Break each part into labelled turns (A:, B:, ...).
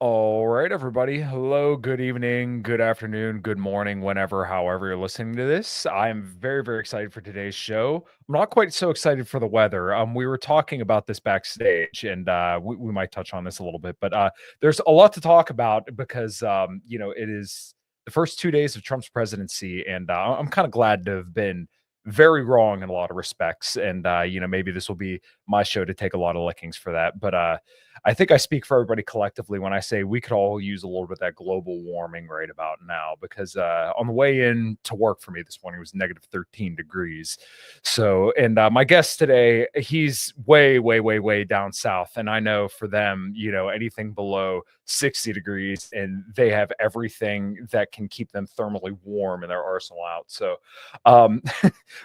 A: All right, everybody. Hello, good evening, good afternoon, good morning, whenever, however you're listening to this. I'm very, very excited for today's show. I'm not quite so excited for the weather. We were talking about this backstage, and we might touch on this a little bit, but there's a lot to talk about because it is the first 2 days of Trump's presidency, and I'm kind of glad to have been very wrong in a lot of respects. And maybe this will be my show to take a lot of lickings for that, but I think I speak for everybody collectively when I say we could all use a little bit of that global warming right about now because on the way in to work for me this morning it was negative 13 degrees. So, and my guest today, he's way, way, way, way down south. And I know for them, anything below 60 degrees and they have everything that can keep them thermally warm in their arsenal out. So, but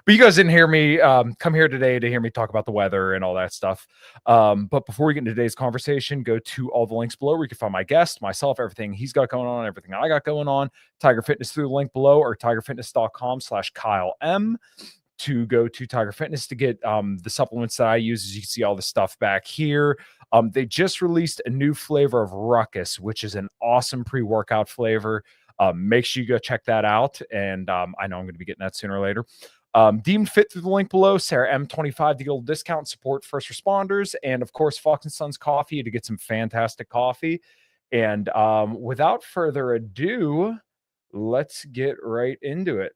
A: you guys didn't hear me come here today to hear me talk about the weather and all that stuff. But before we get into today's conversation, go to all the links below where you can find my guest, myself, everything he's got going on, everything I got going on. Tiger Fitness through the link below or tigerfitness.com/Kyle M to go to Tiger Fitness to get the supplements that I use. As you can see all the stuff back here. They just released a new flavor of Ruckus, which is an awesome pre-workout flavor. Make sure you go check that out. And I know I'm going to be getting that sooner or later. Deemed Fit through the link below, Sarah M25 to get a little discount, support first responders, and of course Fox and Sons Coffee to get some fantastic coffee. And without further ado, let's get right into it.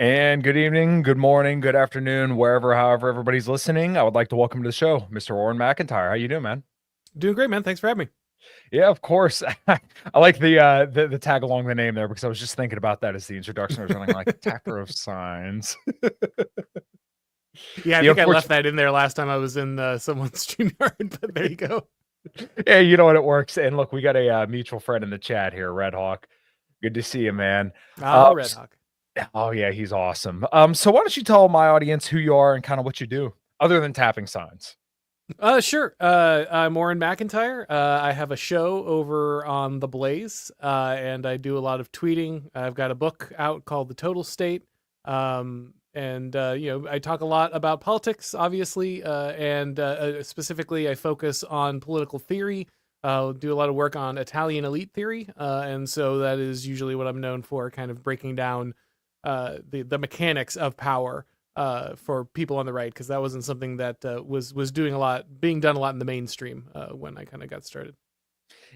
A: And good evening, good morning, good afternoon, wherever, however everybody's listening. I would like to welcome to the show, Mr. Auron MacIntyre. How you doing, man?
B: Doing great, man. Thanks for having me.
A: Yeah, of course. I like the tag along the name there because I was just thinking about that as the introduction. I was running like Tapper of Signs.
B: Yeah, I think I left that in there last time I was in someone's StreamYard, but there you go.
A: Yeah, you know what, it works. And look, we got a mutual friend in the chat here, Red Hawk. Good to see you, man.
B: Red Hawk.
A: Oh yeah, he's awesome. So why don't you tell my audience who you are and kind of what you do, other than tapping signs?
B: Sure. I'm Auron MacIntyre. I have a show over on The Blaze, and I do a lot of tweeting. I've got a book out called The Total State. I talk a lot about politics, obviously, and specifically I focus on political theory. I'll do a lot of work on Italian elite theory, and so that is usually what I'm known for, kind of breaking down the mechanics of power for people on the right, because that wasn't something that was being done a lot in the mainstream when I kind of got started.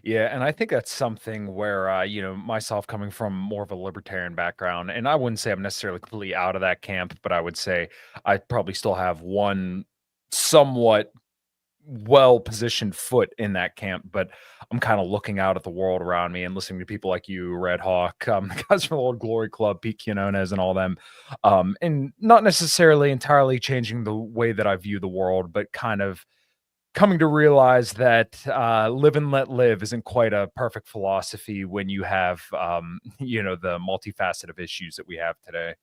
A: Yeah, and I think that's something where myself coming from more of a libertarian background, and I wouldn't say I'm necessarily completely out of that camp, but I would say I probably still have one somewhat well-positioned foot in that camp, but I'm kind of looking out at the world around me and listening to people like you, Red Hawk, the guys from the Old Glory Club, Pete Quinones, and all them, and not necessarily entirely changing the way that I view the world, but kind of coming to realize that live and let live isn't quite a perfect philosophy when you have, the multifaceted of issues that we have today.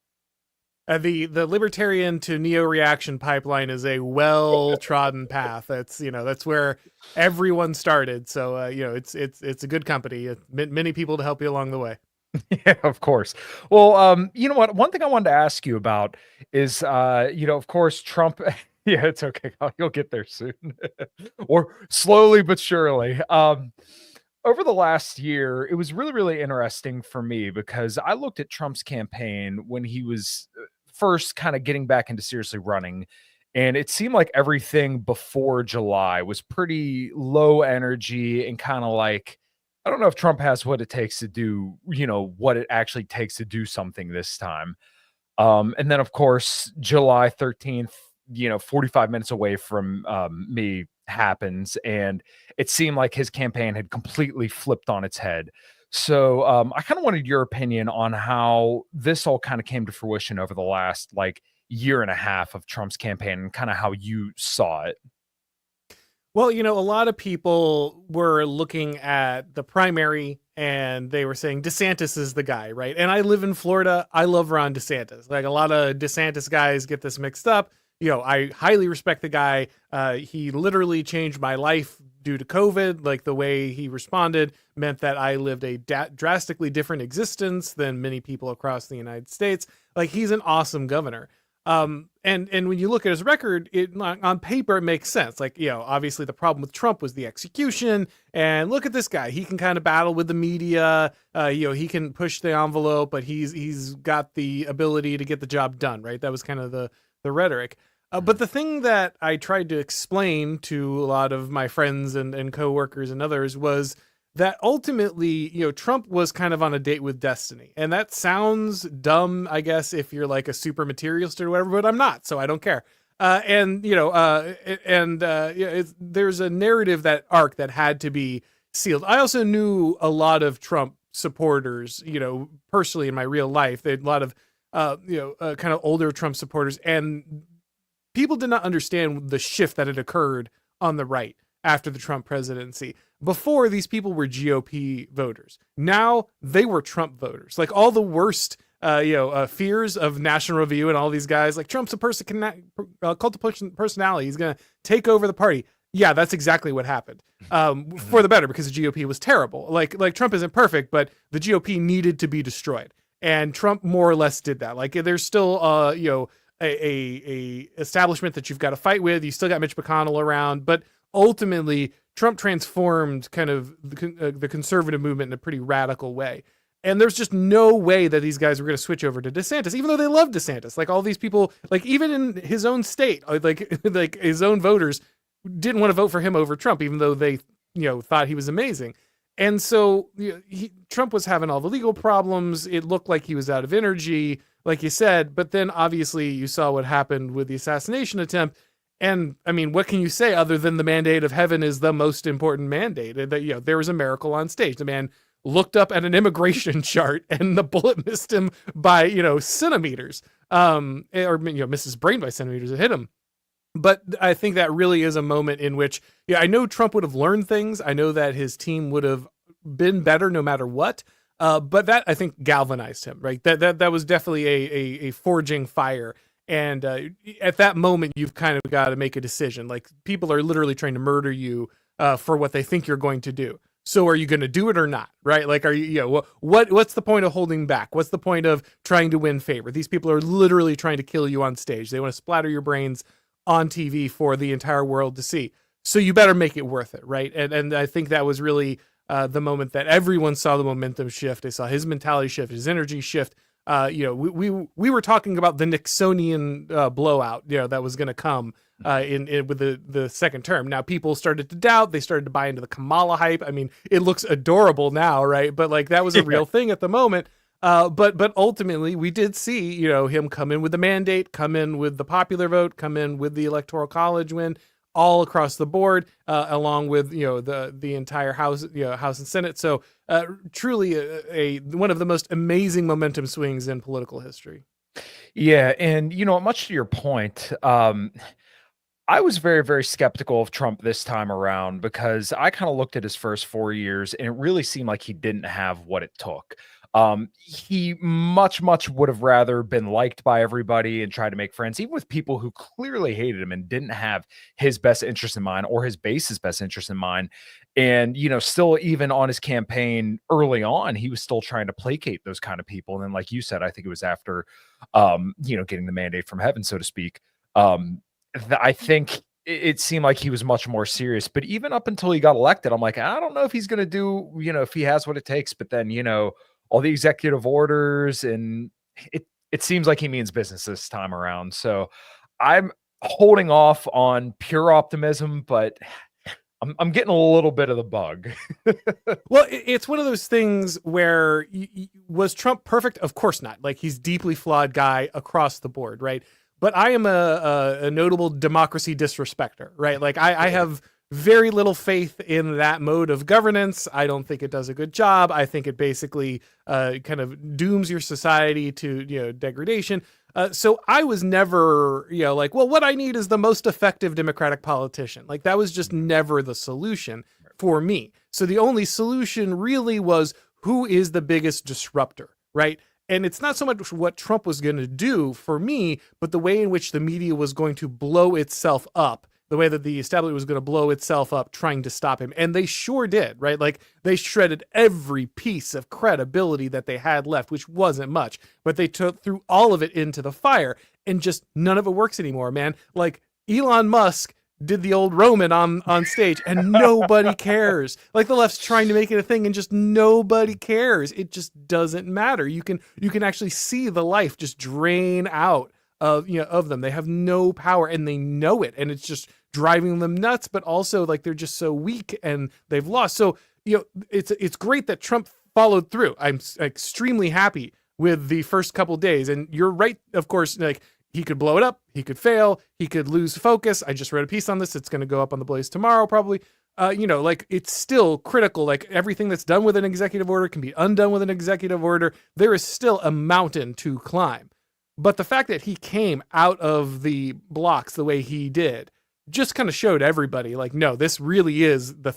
B: The libertarian to neo reaction pipeline is a well trodden path. That's where everyone started. So it's a good company. Many people to help you along the way.
A: Yeah, of course. Well, you know what? One thing I wanted to ask you about is, of course, Trump. Yeah, it's okay. You'll get there soon, or slowly but surely. Over the last year, it was really, really interesting for me because I looked at Trump's campaign when he was first kind of getting back into seriously running. And it seemed like everything before July was pretty low energy and kind of like, I don't know if Trump has what it takes to do, what it actually takes to do something this time. And then, of course, July 13th, 45 minutes away from me happens. And it seemed like his campaign had completely flipped on its head. So I kind of wanted your opinion on how this all kind of came to fruition over the last like year and a half of Trump's campaign and kind of how you saw it.
B: Well, a lot of people were looking at the primary and they were saying DeSantis is the guy, right? And I live in Florida. I love Ron DeSantis. Like, a lot of DeSantis guys get this mixed up. I highly respect the guy. He literally changed my life due to COVID. Like, the way he responded meant that I lived a drastically different existence than many people across the United States. Like, he's an awesome governor. And when you look at his record, on paper, it makes sense. Like, obviously the problem with Trump was the execution, and look at this guy. He can kind of battle with the media. He can push the envelope, but he's got the ability to get the job done, right? That was kind of the rhetoric. But the thing that I tried to explain to a lot of my friends and coworkers and others was that ultimately, Trump was kind of on a date with destiny. And that sounds dumb, I guess, if you're like a super materialist or whatever, but I'm not, so I don't care. There's a narrative, that arc that had to be sealed. I also knew a lot of Trump supporters, personally in my real life. They had a lot of, kind of older Trump supporters, and people did not understand the shift that had occurred on the right after the Trump presidency. Before, these people were GOP voters. Now they were Trump voters. Like, all the worst, fears of National Review and all these guys, like, Trump's a cult of personality. He's going to take over the party. Yeah, that's exactly what happened. For the better, because the GOP was terrible. Like Trump isn't perfect, but the GOP needed to be destroyed, and Trump more or less did that. Like, there's still, a establishment that you've got to fight with. You still got Mitch McConnell around, but ultimately Trump transformed kind of the conservative movement in a pretty radical way. And there's just no way that these guys were going to switch over to DeSantis, even though they love DeSantis. Like, all these people, like, even in his own state, like his own voters didn't want to vote for him over Trump, even though they, thought he was amazing. And so Trump was having all the legal problems. It looked like he was out of energy, like you said. But then obviously you saw what happened with the assassination attempt. And I mean, what can you say other than the mandate of heaven is the most important mandate? That, there was a miracle on stage. The man looked up at an immigration chart and the bullet missed him by, centimeters, missed his brain by centimeters. It hit him. But I think that really is a moment in which, I know Trump would have learned things. I know that his team would have been better no matter what. But that, I think, galvanized him, right? That was definitely a forging fire. And at that moment, you've kind of got to make a decision. Like, people are literally trying to murder you for what they think you're going to do. So are you going to do it or not? Right? Like, are you, what's the point of holding back? What's the point of trying to win favor? These people are literally trying to kill you on stage. They want to splatter your brains on TV for the entire world to see. So you better make it worth it. Right? And I think that was really the moment that everyone saw the momentum shift. They saw his mentality shift, his energy shift. We were talking about the Nixonian blowout, that was going to come in with the second term. Now people started to doubt. They started to buy into the Kamala hype. I mean, it looks adorable now, right? But like, that was a real thing at the moment. But ultimately, we did see, him come in with the mandate, come in with the popular vote, come in with the Electoral College win, all across the board, along with the entire House, House and Senate. So truly a one of the most amazing momentum swings in political history.
A: Yeah, and much to your point, I was very, very skeptical of Trump this time around because I kind of looked at his first 4 years and it really seemed like he didn't have what it took. He much would have rather been liked by everybody and tried to make friends, even with people who clearly hated him and didn't have his best interest in mind or his base's best interest in mind. And, still even on his campaign early on, he was still trying to placate those kind of people. And then, like you said, I think it was after, getting the mandate from heaven, so to speak. I think it seemed like he was much more serious, but even up until he got elected, I'm like, I don't know if he's going to do, if he has what it takes, but then, all the executive orders, and it seems like he means business this time around. So I'm holding off on pure optimism, but I'm getting a little bit of the bug.
B: Well, it's one of those things where was Trump perfect? Of course not. Like, he's deeply flawed guy across the board, right? But I am a notable democracy disrespecter, right? Like, I have very little faith in that mode of governance. I don't think it does a good job. I think it basically kind of dooms your society to degradation. So I was never like, well, what I need is the most effective Democratic politician. Like, that was just never the solution for me. So the only solution really was, who is the biggest disruptor, right? And it's not so much what Trump was going to do for me, but the way in which the media was going to blow itself up, the way that the establishment was going to blow itself up trying to stop him. And they sure did, right? Like they shredded every piece of credibility that they had left, which wasn't much, but they threw all of it into the fire, and just none of it works anymore, man. Like Elon Musk did the old Roman on stage, and nobody cares. Like the left's trying to make it a thing, and just nobody cares. It just doesn't matter. You can actually see the life just drain out of them. They have no power, and they know it, and it's just driving them nuts. But also, like, they're just so weak, and they've lost. So it's great that Trump followed through. I'm extremely happy with the first couple days, and you're right, of course. Like, he could blow it up, he could fail, he could lose focus. I just read a piece on this. It's going to go up on the Blaze tomorrow, probably. Like, it's still critical. Like, everything that's done with an executive order can be undone with an executive order. There is still a mountain to climb. But the fact that he came out of the blocks the way he did just kind of showed everybody, like, no, this really is the,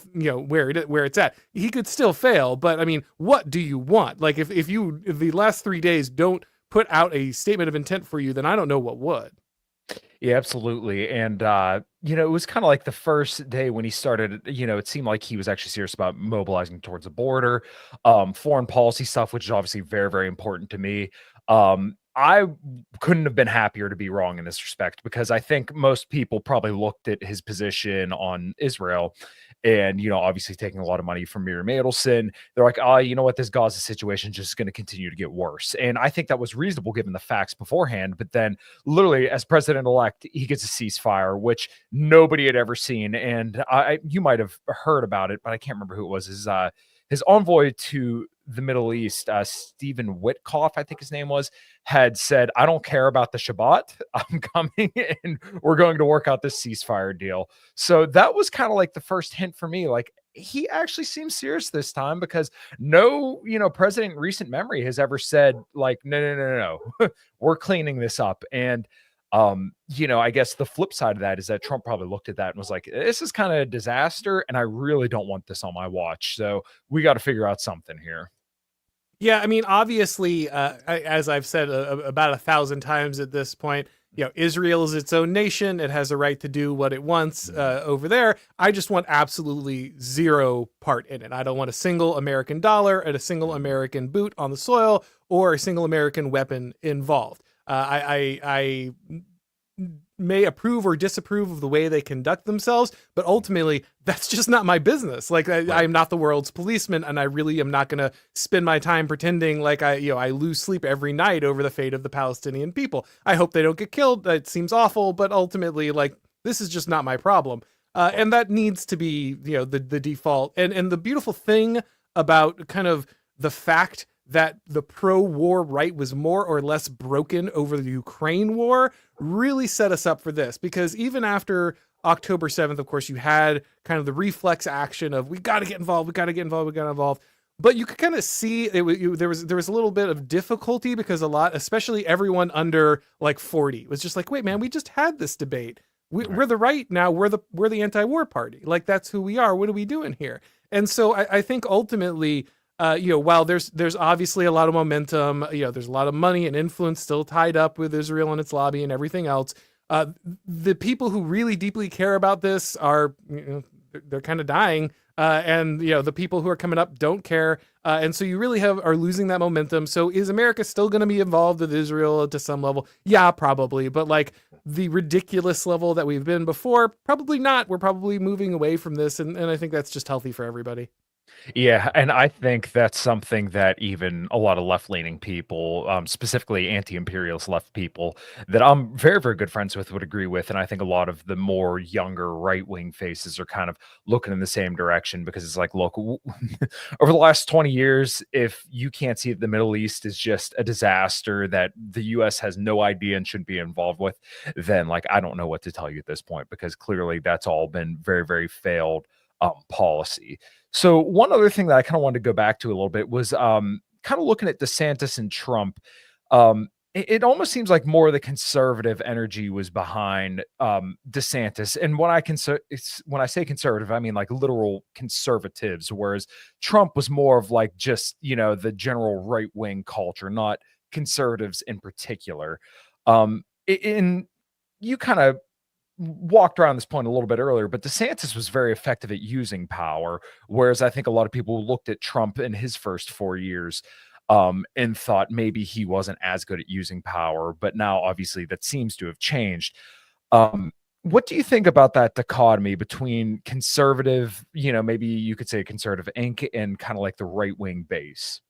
B: where it's at. He could still fail, but I mean, what do you want? Like, if the last 3 days don't put out a statement of intent for you, then I don't know what would.
A: Yeah, absolutely. And, it was kind of like the first day when he started, it seemed like he was actually serious about mobilizing towards the border, foreign policy stuff, which is obviously very, very important to me. I couldn't have been happier to be wrong in this respect, because I think most people probably looked at his position on Israel and, obviously taking a lot of money from Miriam Adelson. They're like, oh, you know what? This Gaza situation is just going to continue to get worse. And I think that was reasonable given the facts beforehand. But then literally as president-elect, he gets a ceasefire, which nobody had ever seen. And you might have heard about it, but I can't remember who it was. His envoy to the Middle East, Stephen Witkoff, I think his name was, had said, I don't care about the Shabbat. I'm coming and we're going to work out this ceasefire deal. So that was kind of like the first hint for me. Like, he actually seems serious this time, because no, president in recent memory has ever said, like, no, we're cleaning this up. And I guess the flip side of that is that Trump probably looked at that and was like, this is kind of a disaster, and I really don't want this on my watch. So we got to figure out something here.
B: Yeah, I mean, obviously, as I've said about 1,000 times at this point, Israel is its own nation. It has a right to do what it wants over there. I just want absolutely zero part in it. I don't want a single American dollar and a single American boot on the soil, or a single American weapon involved. I may approve or disapprove of the way they conduct themselves, but ultimately that's just not my business. Like, I am not the world's policeman, and I really am not going to spend my time pretending like I lose sleep every night over the fate of the Palestinian people. I hope they don't get killed. It seems awful, but ultimately, like, this is just not my problem. And that needs to be, the default. And the beautiful thing about kind of the fact that the pro-war right was more or less broken over the Ukraine war really set us up for this, because even after October 7th, of course, you had kind of the reflex action of, we got to get involved, we got to get involved, we got to involve. But you could kind of see there was a little bit of difficulty, because especially everyone under like 40 was just like, wait, man, we just had this debate. We're the right now. We're the anti-war party. Like, that's who we are. What are we doing here? And so I think ultimately, while there's obviously a lot of momentum, there's a lot of money and influence still tied up with Israel and its lobby and everything else. The people who really deeply care about this are, they're kind of dying. And the people who are coming up don't care. And so you really are losing that momentum. So is America still going to be involved with Israel to some level? Yeah, probably. But like the ridiculous level that we've been before, probably not. We're probably moving away from this. And I think that's just healthy for everybody.
A: Yeah, and I think that's something that even a lot of left-leaning people, specifically anti-imperialist left people that I'm very, very good friends with, would agree with. And I think a lot of the more younger right-wing faces are kind of looking in the same direction, because it's like, look, over the last 20 years, if you can't see that the Middle East is just a disaster that the US has no idea and shouldn't be involved with, then like, I don't know what to tell you at this point, because clearly that's all been very, very failed policy. So one other thing that I kind of wanted to go back to a little bit was kind of looking at DeSantis and Trump. it almost seems like more of the conservative energy was behind DeSantis. And when I say conservative, I mean like literal conservatives, whereas Trump was more of like just, the general right wing culture, not conservatives in particular. In you kind of walked around this point a little bit earlier, but DeSantis was very effective at using power, whereas I think a lot of people looked at Trump in his first 4 years and thought maybe he wasn't as good at using power. But now, obviously, that seems to have changed. What do you think about that dichotomy between conservative, maybe you could say conservative ink and kind of like the right wing base?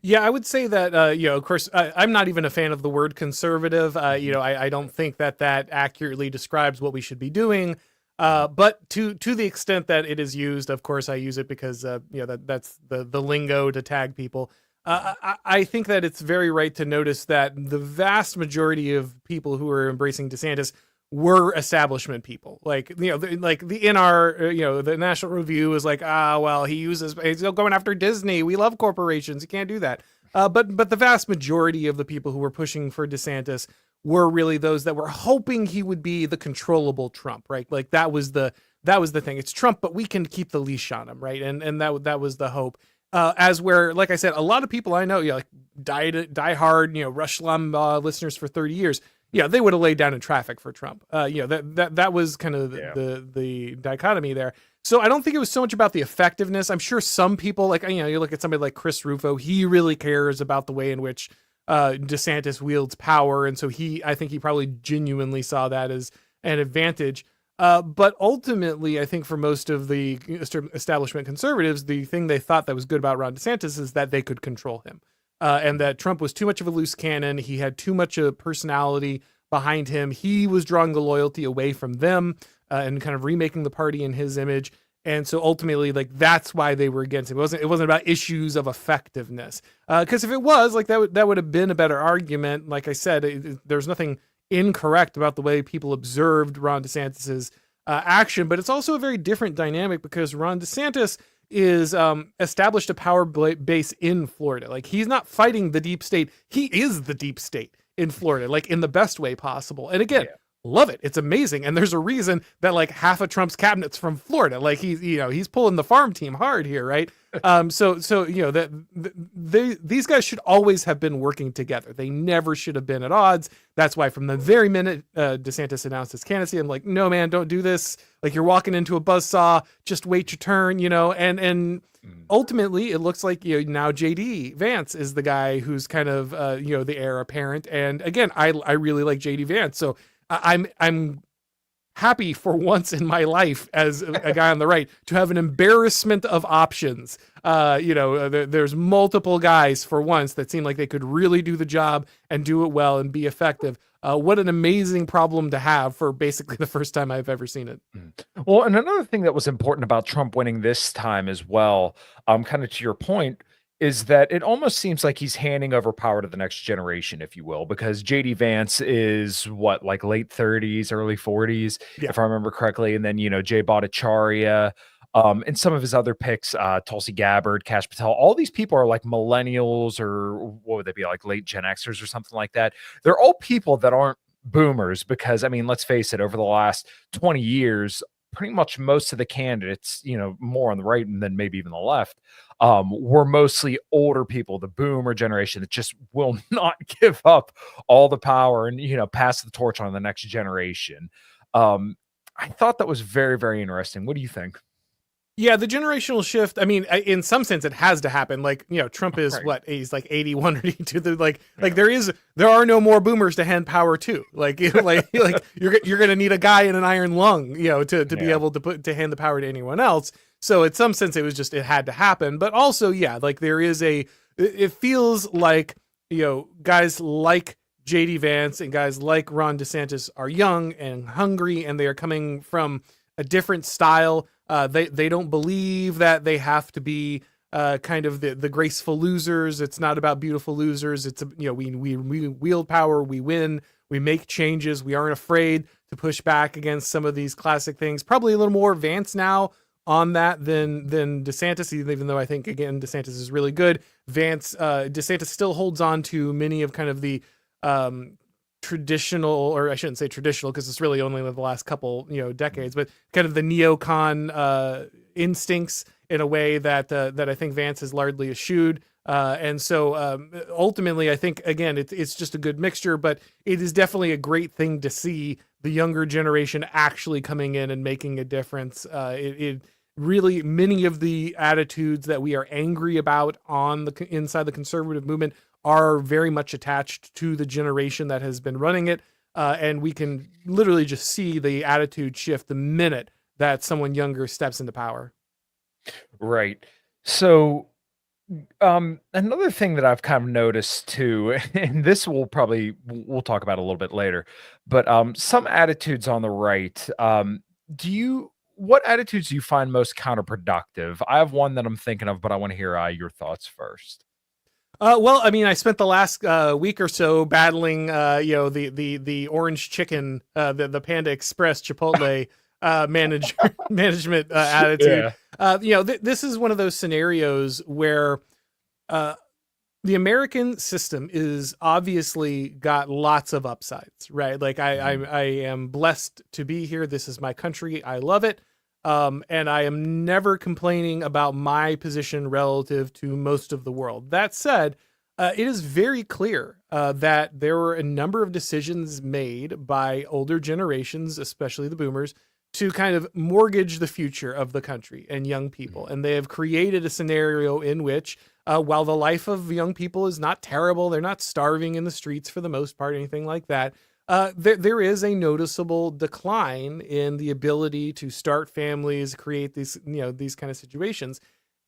B: Yeah, I would say that, of course, I'm not even a fan of the word conservative.
A: Mhm,
B: I don't think that that accurately describes what we should be doing.
A: mhm,
B: But to the extent that it is used, of course, I use it because, that's the lingo to tag people.
A: mhm.
B: I think that it's very right to notice that the vast majority of people who are embracing DeSantis were establishment people. Like, like the NR, the National Review is like, well, he's going after Disney. We love corporations. You can't do that. But the vast majority of the people who were pushing for DeSantis were really those that were hoping he would be the controllable Trump, right? Like that was the thing. It's Trump, but we can keep the leash on him, right? And that was the hope. As where, like I said, a lot of people I know, like die hard, Rush Limbaugh listeners for 30 years, they would have laid down in traffic for Trump. That was kind of
A: Yeah.
B: the dichotomy there. So I don't think it was so much about the effectiveness. I'm sure some people, like, you look at somebody like Chris Rufo, he really cares about the way in which DeSantis wields power, and so I think he probably genuinely saw that as an advantage. But ultimately, I think for most of the establishment conservatives, the thing they thought that was good about Ron DeSantis is that they could control him. And that Trump was too much of a loose cannon. He had too much of personality behind him. He was drawing the loyalty away from them and kind of remaking the party in his image. And so ultimately, like, that's why they were against him. It wasn't about issues of effectiveness. Because if it was, like, that would have been a better argument. Like I said, there's nothing incorrect about the way people observed Ron DeSantis's action, but it's also a very different dynamic because Ron DeSantis is established a power base in Florida. Like, he's not fighting the deep state. He is the deep state in Florida, like, in the best way possible. And again,
A: Yeah.
B: love it. It's amazing. And there's a reason that like half of Trump's cabinet's from Florida. Like, he's pulling the farm team hard here, right? So these guys should always have been working together. They never should have been at odds. That's why from the very minute DeSantis announced his candidacy, I'm like, no, man, don't do this. Like, you're walking into a buzzsaw. Just wait your turn, and
A: Mhm.
B: ultimately it looks like, now JD Vance is the guy who's kind of the heir apparent. And again, I really like JD Vance. So I'm happy for once in my life as a guy on the right to have an embarrassment of options. There's multiple guys for once that seem like they could really do the job and do it well and be effective. What an amazing problem to have for basically the first time I've ever seen it.
A: Mm. Well, and another thing that was important about Trump winning this time as well, kind of to your point, is that it almost seems like he's handing over power to the next generation, if you will, because JD Vance is what, like late 30s, early 40s,
B: Yeah.
A: if I remember correctly. And then, Jay Bhattacharya, and some of his other picks, Tulsi Gabbard, Kash Patel, all these people are like millennials, or what would they be, like late Gen Xers or something like that. They're all people that aren't boomers because, I mean, let's face it, over the last 20 years, pretty much most of the candidates, more on the right and then maybe even the left, were mostly older people, the boomer generation that just will not give up all the power and, pass the torch on to the next generation. I thought that was very, very interesting. What do you think?
B: Yeah, the generational shift. I mean, in some sense, it has to happen. Like, Trump is
A: Right.
B: what, he's like 81 or 82. Like
A: Yeah.
B: there are no more boomers to hand power to. Like, like you're gonna need a guy in an iron lung, to be
A: Yeah.
B: able to hand the power to anyone else. So in some sense, it had to happen. But also, yeah, like there is it feels like, guys like JD Vance and guys like Ron DeSantis are young and hungry, and they are coming from a different style. They don't believe that they have to be kind of the graceful losers. It's not about beautiful losers. It's we wield power, we win, we make changes. We aren't afraid to push back against some of these classic things. Probably a little more Vance now on that than DeSantis, even though I think again DeSantis is really good. DeSantis still holds on to many of kind of the um, traditional, or I shouldn't say traditional because it's really only the last couple decades, but kind of the neocon instincts in a way that that I think Vance has largely eschewed. And so ultimately, I think again it's just a good mixture, but it is definitely a great thing to see the younger generation actually coming in and making a difference. It really, many of the attitudes that we are angry about on the inside the conservative movement are very much attached to the generation that has been running it. And we can literally just see the attitude shift the minute that someone younger steps into power.
A: Right. So, another thing that I've kind of noticed too, and this we'll talk about a little bit later, but some attitudes on the right. What attitudes do you find most counterproductive? I have one that I'm thinking of, but I want to hear your thoughts first.
B: Well, I mean, I spent the last week or so battling, the orange chicken, the Panda Express Chipotle manager management attitude.
A: Yeah.
B: This is one of those scenarios where uh, the American system is obviously got lots of upsides, right? Like
A: Mhm.
B: I am blessed to be here. This is my country. I love it. And I am never complaining about my position relative to most of the world. That said, it is very clear that there were a number of decisions made by older generations, especially the boomers, to kind of mortgage the future of the country and young people.
A: Mhm.
B: And they have created a scenario in which, while the life of young people is not terrible, they're not starving in the streets for the most part, anything like that. There is a noticeable decline in the ability to start families, create these kind of situations.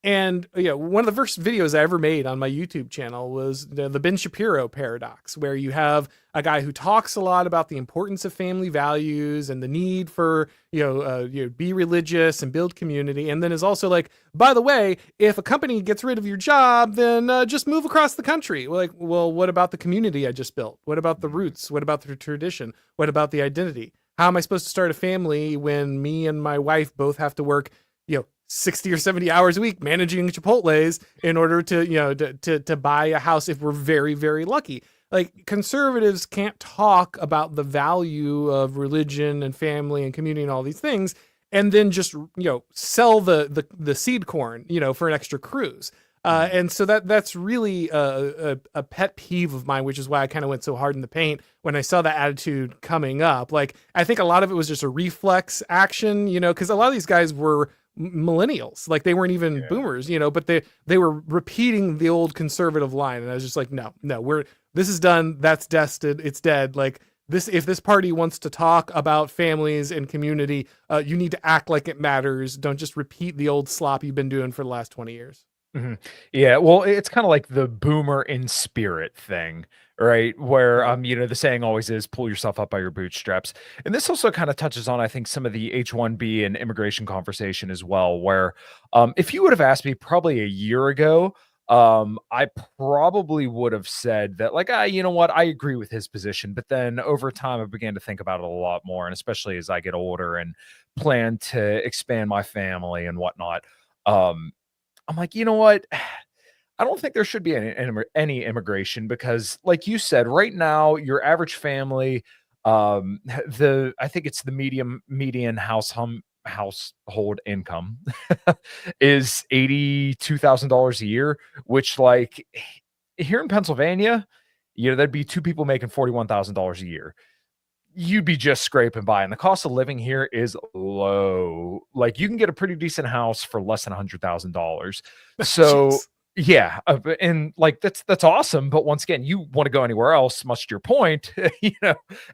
B: And one of the first videos I ever made on my YouTube channel was the Ben Shapiro paradox, where you have a guy who talks a lot about the importance of family values and the need for be religious and build community, and then is also like, by the way, if a company gets rid of your job, then just move across the country. Well, like, well, what about the community I just built? What about the
A: Mhm.
B: roots? What about the tradition? What about the identity? How am I supposed to start a family when me and my wife both have to work 60 or 70 hours a week managing Chipotle's in order to, to buy a house if we're very, very lucky? Like, conservatives can't talk about the value of religion and family and community and all these things and then just, sell the seed corn, for an extra cruise.
A: Mhm.
B: And so that's really a pet peeve of mine, which is why I kind of went so hard in the paint when I saw that attitude coming up. Like, I think a lot of it was just a reflex action, because a lot of these guys were millennials, like they weren't even
A: Yeah.
B: boomers, but they were repeating the old conservative line, and I was just like, no, this is done, that's destined, it's dead. Like, this, if this party wants to talk about families and community, you need to act like it matters. Don't just repeat the old slop you've been doing for the last 20 years.
A: Mhm. Yeah, well, it's kinda like the boomer in spirit thing, right? Where,
B: Right.
A: the saying always is, "Pull yourself up by your bootstraps." And this also kinda touches on, I think, some of the H-1B and immigration conversation as well, where, if you would have asked me probably a year ago, I probably would have said that, like, you know what? I agree with his position." But then over time, I began to think about it a lot more, and especially as I get older and plan to expand my family and whatnot, um I'm like, you know what? I don't think there should be any immigration because, like you said, right now, your average family, I think it's the median household income is $82,000 a year, which, like, here in Pennsylvania, that'd be two people making $41,000 a year. You'd be just scraping by, and the cost of living here is low. Like, you can get a pretty decent house for less than $100,000. So,
B: Jeez.
A: yeah, and, like, that's awesome, but once again, you wanna go anywhere else, much to your point, hey,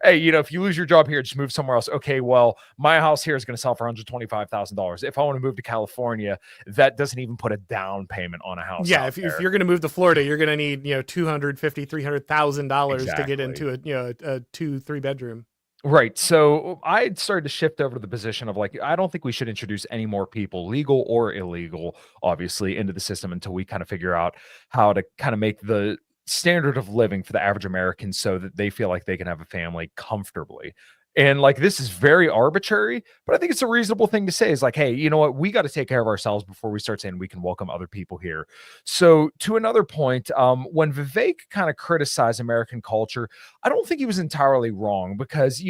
A: if you lose your job here, just move somewhere else. Okay, well, my house here is gonna sell for $125,000. If I wanna move to California, that doesn't even put a down payment on a house
B: Yeah,
A: out
B: if
A: there.
B: you're going to move to Florida, you're going to need, 250, $300,000 to get
A: Exactly.
B: into a 2-3 bedroom.
A: Right. So I started to shift over to the position of, like, I don't think we should introduce any more people, legal or illegal, obviously, into the system until we kind of figure out how to kind of make the standard of living for the average American so that they feel like they can have a family comfortably. And like, this is very arbitrary, but I think it's a reasonable thing to say is like, hey, you know what? We got to take care of ourselves before we start saying we can welcome other people here. So, to another point, when Vivek kind of criticized American culture, I don't think he was entirely wrong because,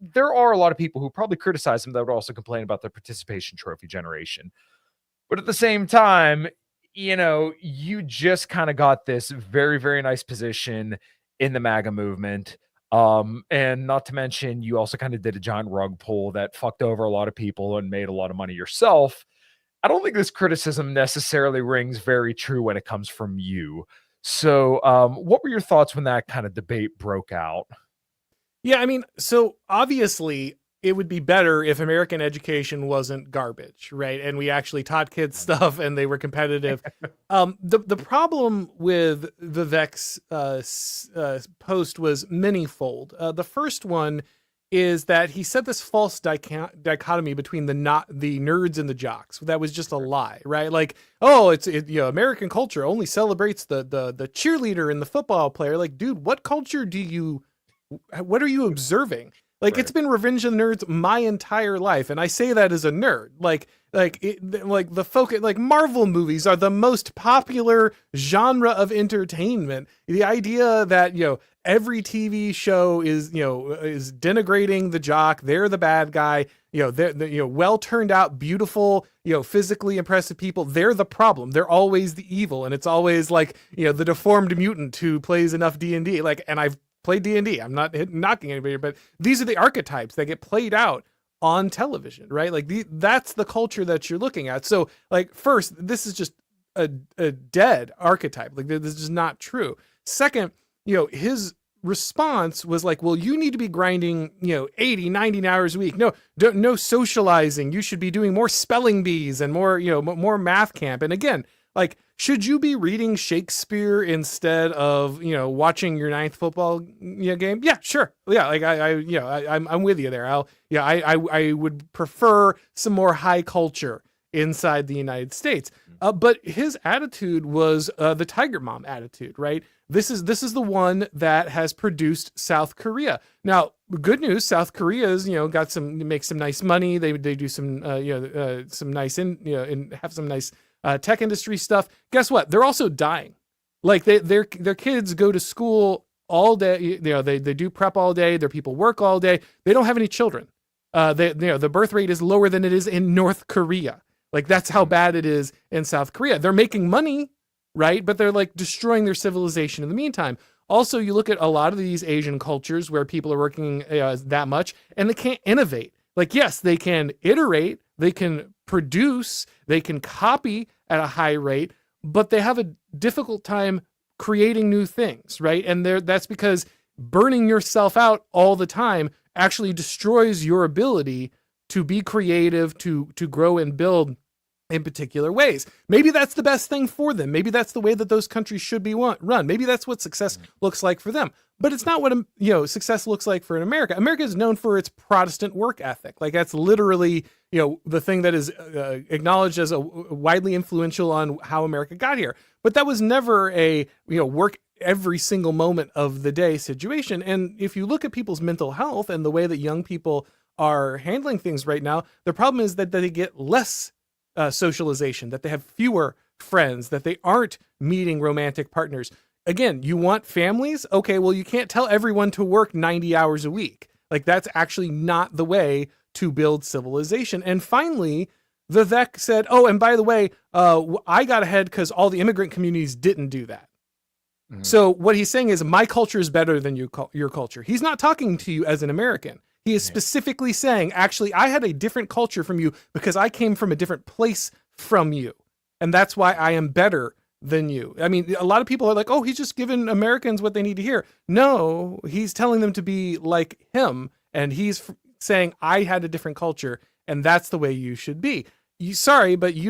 A: there are a lot of people who probably criticize him that would also complain about the participation trophy generation. But at the same time, you just kind of got this very, very nice position in the MAGA movement. And not to mention, you also kind of did a giant rug pull that fucked over a lot of people and made a lot of money yourself. I don't think this criticism necessarily rings very true when it comes from you. So, what were your thoughts when that kind of debate broke out?
B: Yeah, I mean, so obviously it would be better if American education wasn't garbage, right? And we actually taught kids stuff and they were competitive. The problem with Vivek's post was manyfold. The first one is that he set this false dichotomy between the nerds and the jocks. That was just a lie, right? Like, oh, American culture only celebrates the cheerleader and the football player. Like, dude, what are you observing? Like, It's been Revenge of the Nerds my entire life, and I say that as a nerd. Like the focus, like Marvel movies are the most popular genre of entertainment. The idea that every TV show is denigrating the jock. They're the bad guy. They're well turned out, beautiful, physically impressive people. They're the problem. They're always the evil, and it's always like the deformed mutant who plays enough D&D. Like, and I've played D&D. I'm not knocking anybody, but these are the archetypes that get played out on television, right? Like that's the culture that you're looking at. So like, first, this is just a dead archetype. Like, this is just not true. Second, his response was like, well, you need to be grinding, 80, 90 hours a week. No socializing. You should be doing more spelling bees and more, more math camp. And again, like, should you be reading Shakespeare instead of, watching your ninth football game? Yeah, sure. Yeah, like I'm with you there. I would prefer some more high culture inside the United States. But his attitude was the Tiger Mom attitude, right? This is the one that has produced South Korea. Now, good news, South Korea's make some nice money. They do some some nice and have some nice tech industry stuff. Guess what? They're also dying. Like their kids go to school all day. They do prep all day. Their people work all day. They don't have any children. The birth rate is lower than it is in North Korea. Like, that's how bad it is in South Korea. They're making money, right? But they're like destroying their civilization in the meantime. Also, you look at a lot of these Asian cultures where people are working that much and they can't innovate. Like, yes, they can iterate, they can produce, they can copy at a high rate, but they have a difficult time creating new things, right? And that's because burning yourself out all the time actually destroys your ability to be creative, to grow and build in particular ways. Maybe that's the best thing for them. Maybe that's the way that those countries should be run. Maybe that's what success looks like for them. But it's not what success looks like for America. America is known for its Protestant work ethic. Like, that's literally the thing that is acknowledged as a widely influential on how America got here. But that was never a work every single moment of the day situation. And if you look at people's mental health and the way that young people are handling things right now, the problem is that they get less socialization, that they have fewer friends, that they aren't meeting romantic partners. Again, you want families? Okay, well, you can't tell everyone to work 90 hours a week. Like, that's actually not the way to build civilization. And finally, Vivek said, oh, and by the way, I got ahead because all the immigrant communities didn't do that. Mm-hmm. So what he's saying is, my culture is better than your culture. He's not talking to you as an American. He is specifically saying, actually, I had a different culture from you because I came from a different place from you. And that's why I am better than you. I mean, a lot of people are like, oh, he's just giving Americans what they need to hear. No, he's telling them to be like him. And he's saying, I had a different culture and that's the way you should be. Sorry, but you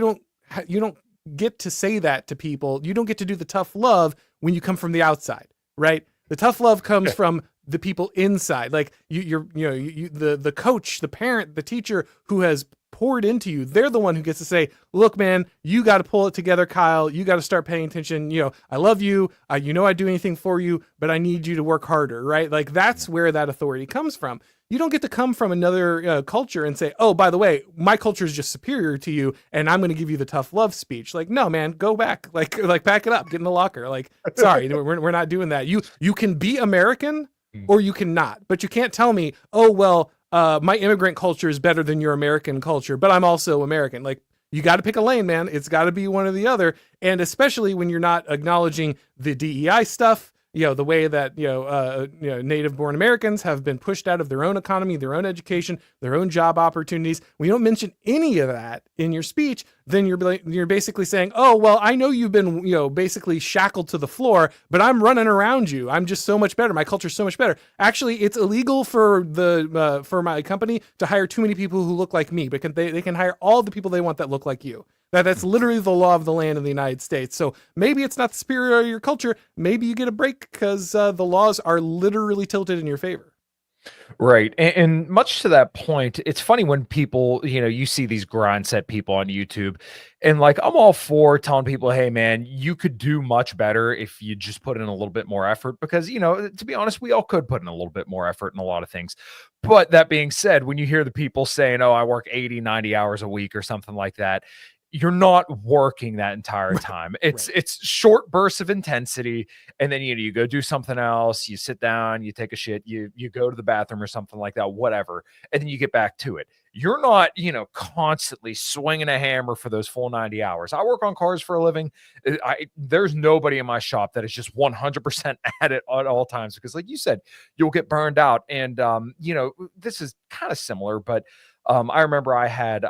B: don't get to say that to people. You don't get to do the tough love when you come from the outside, right? The tough love comes from the people inside. Like the coach, the parent, the teacher who has poured into you, they're the one who gets to say, look, man, you got to pull it together, Kyle. You got to start paying attention. I love you. I'd do anything for you, but I need you to work harder, right? Like that's where that authority comes from. You don't get to come from another culture and say, oh, by the way, my culture is just superior to you, and I'm going to give you the tough love speech. Like, no, man, go back. Like pack it up, get in the locker. Like, sorry, we're not doing that. You can be American or you cannot, but you can't tell me, oh, well, my immigrant culture is better than your American culture, but I'm also American. Like, you got to pick a lane, man. It's got to be one or the other. And especially when you're not acknowledging the DEI stuff, the way that, native born Americans have been pushed out of their own economy, their own education, their own job opportunities. When you don't mention any of that in your speech, then you're basically saying, oh, well, I know you've been, basically shackled to the floor, but I'm running around you. I'm just so much better. My culture's so much better. Actually, it's illegal for for my company to hire too many people who look like me, because they can hire all the people they want that look like you. That's literally the law of the land in the United States. So maybe it's not the spirit of your culture. Maybe you get a break because the laws are literally tilted in your favor.
A: Right. And much to that point, it's funny when people, you see these grind set people on YouTube, and like, I'm all for telling people, hey, man, you could do much better if you just put in a little bit more effort, because, to be honest, we all could put in a little bit more effort in a lot of things. But that being said, when you hear the people saying, oh, I work 80, 90 hours a week or something like that, you're not working that entire time. It's short bursts of intensity, and then you go do something else, you sit down, you take a shit, you go to the bathroom or something like that, whatever, and then you get back to it. You're not, constantly swinging a hammer for those full 90 hours. I work on cars for a living. There's nobody in my shop that is just 100% at it at all times, because like you said, you'll get burned out. And this is kind of similar, but I remember I had,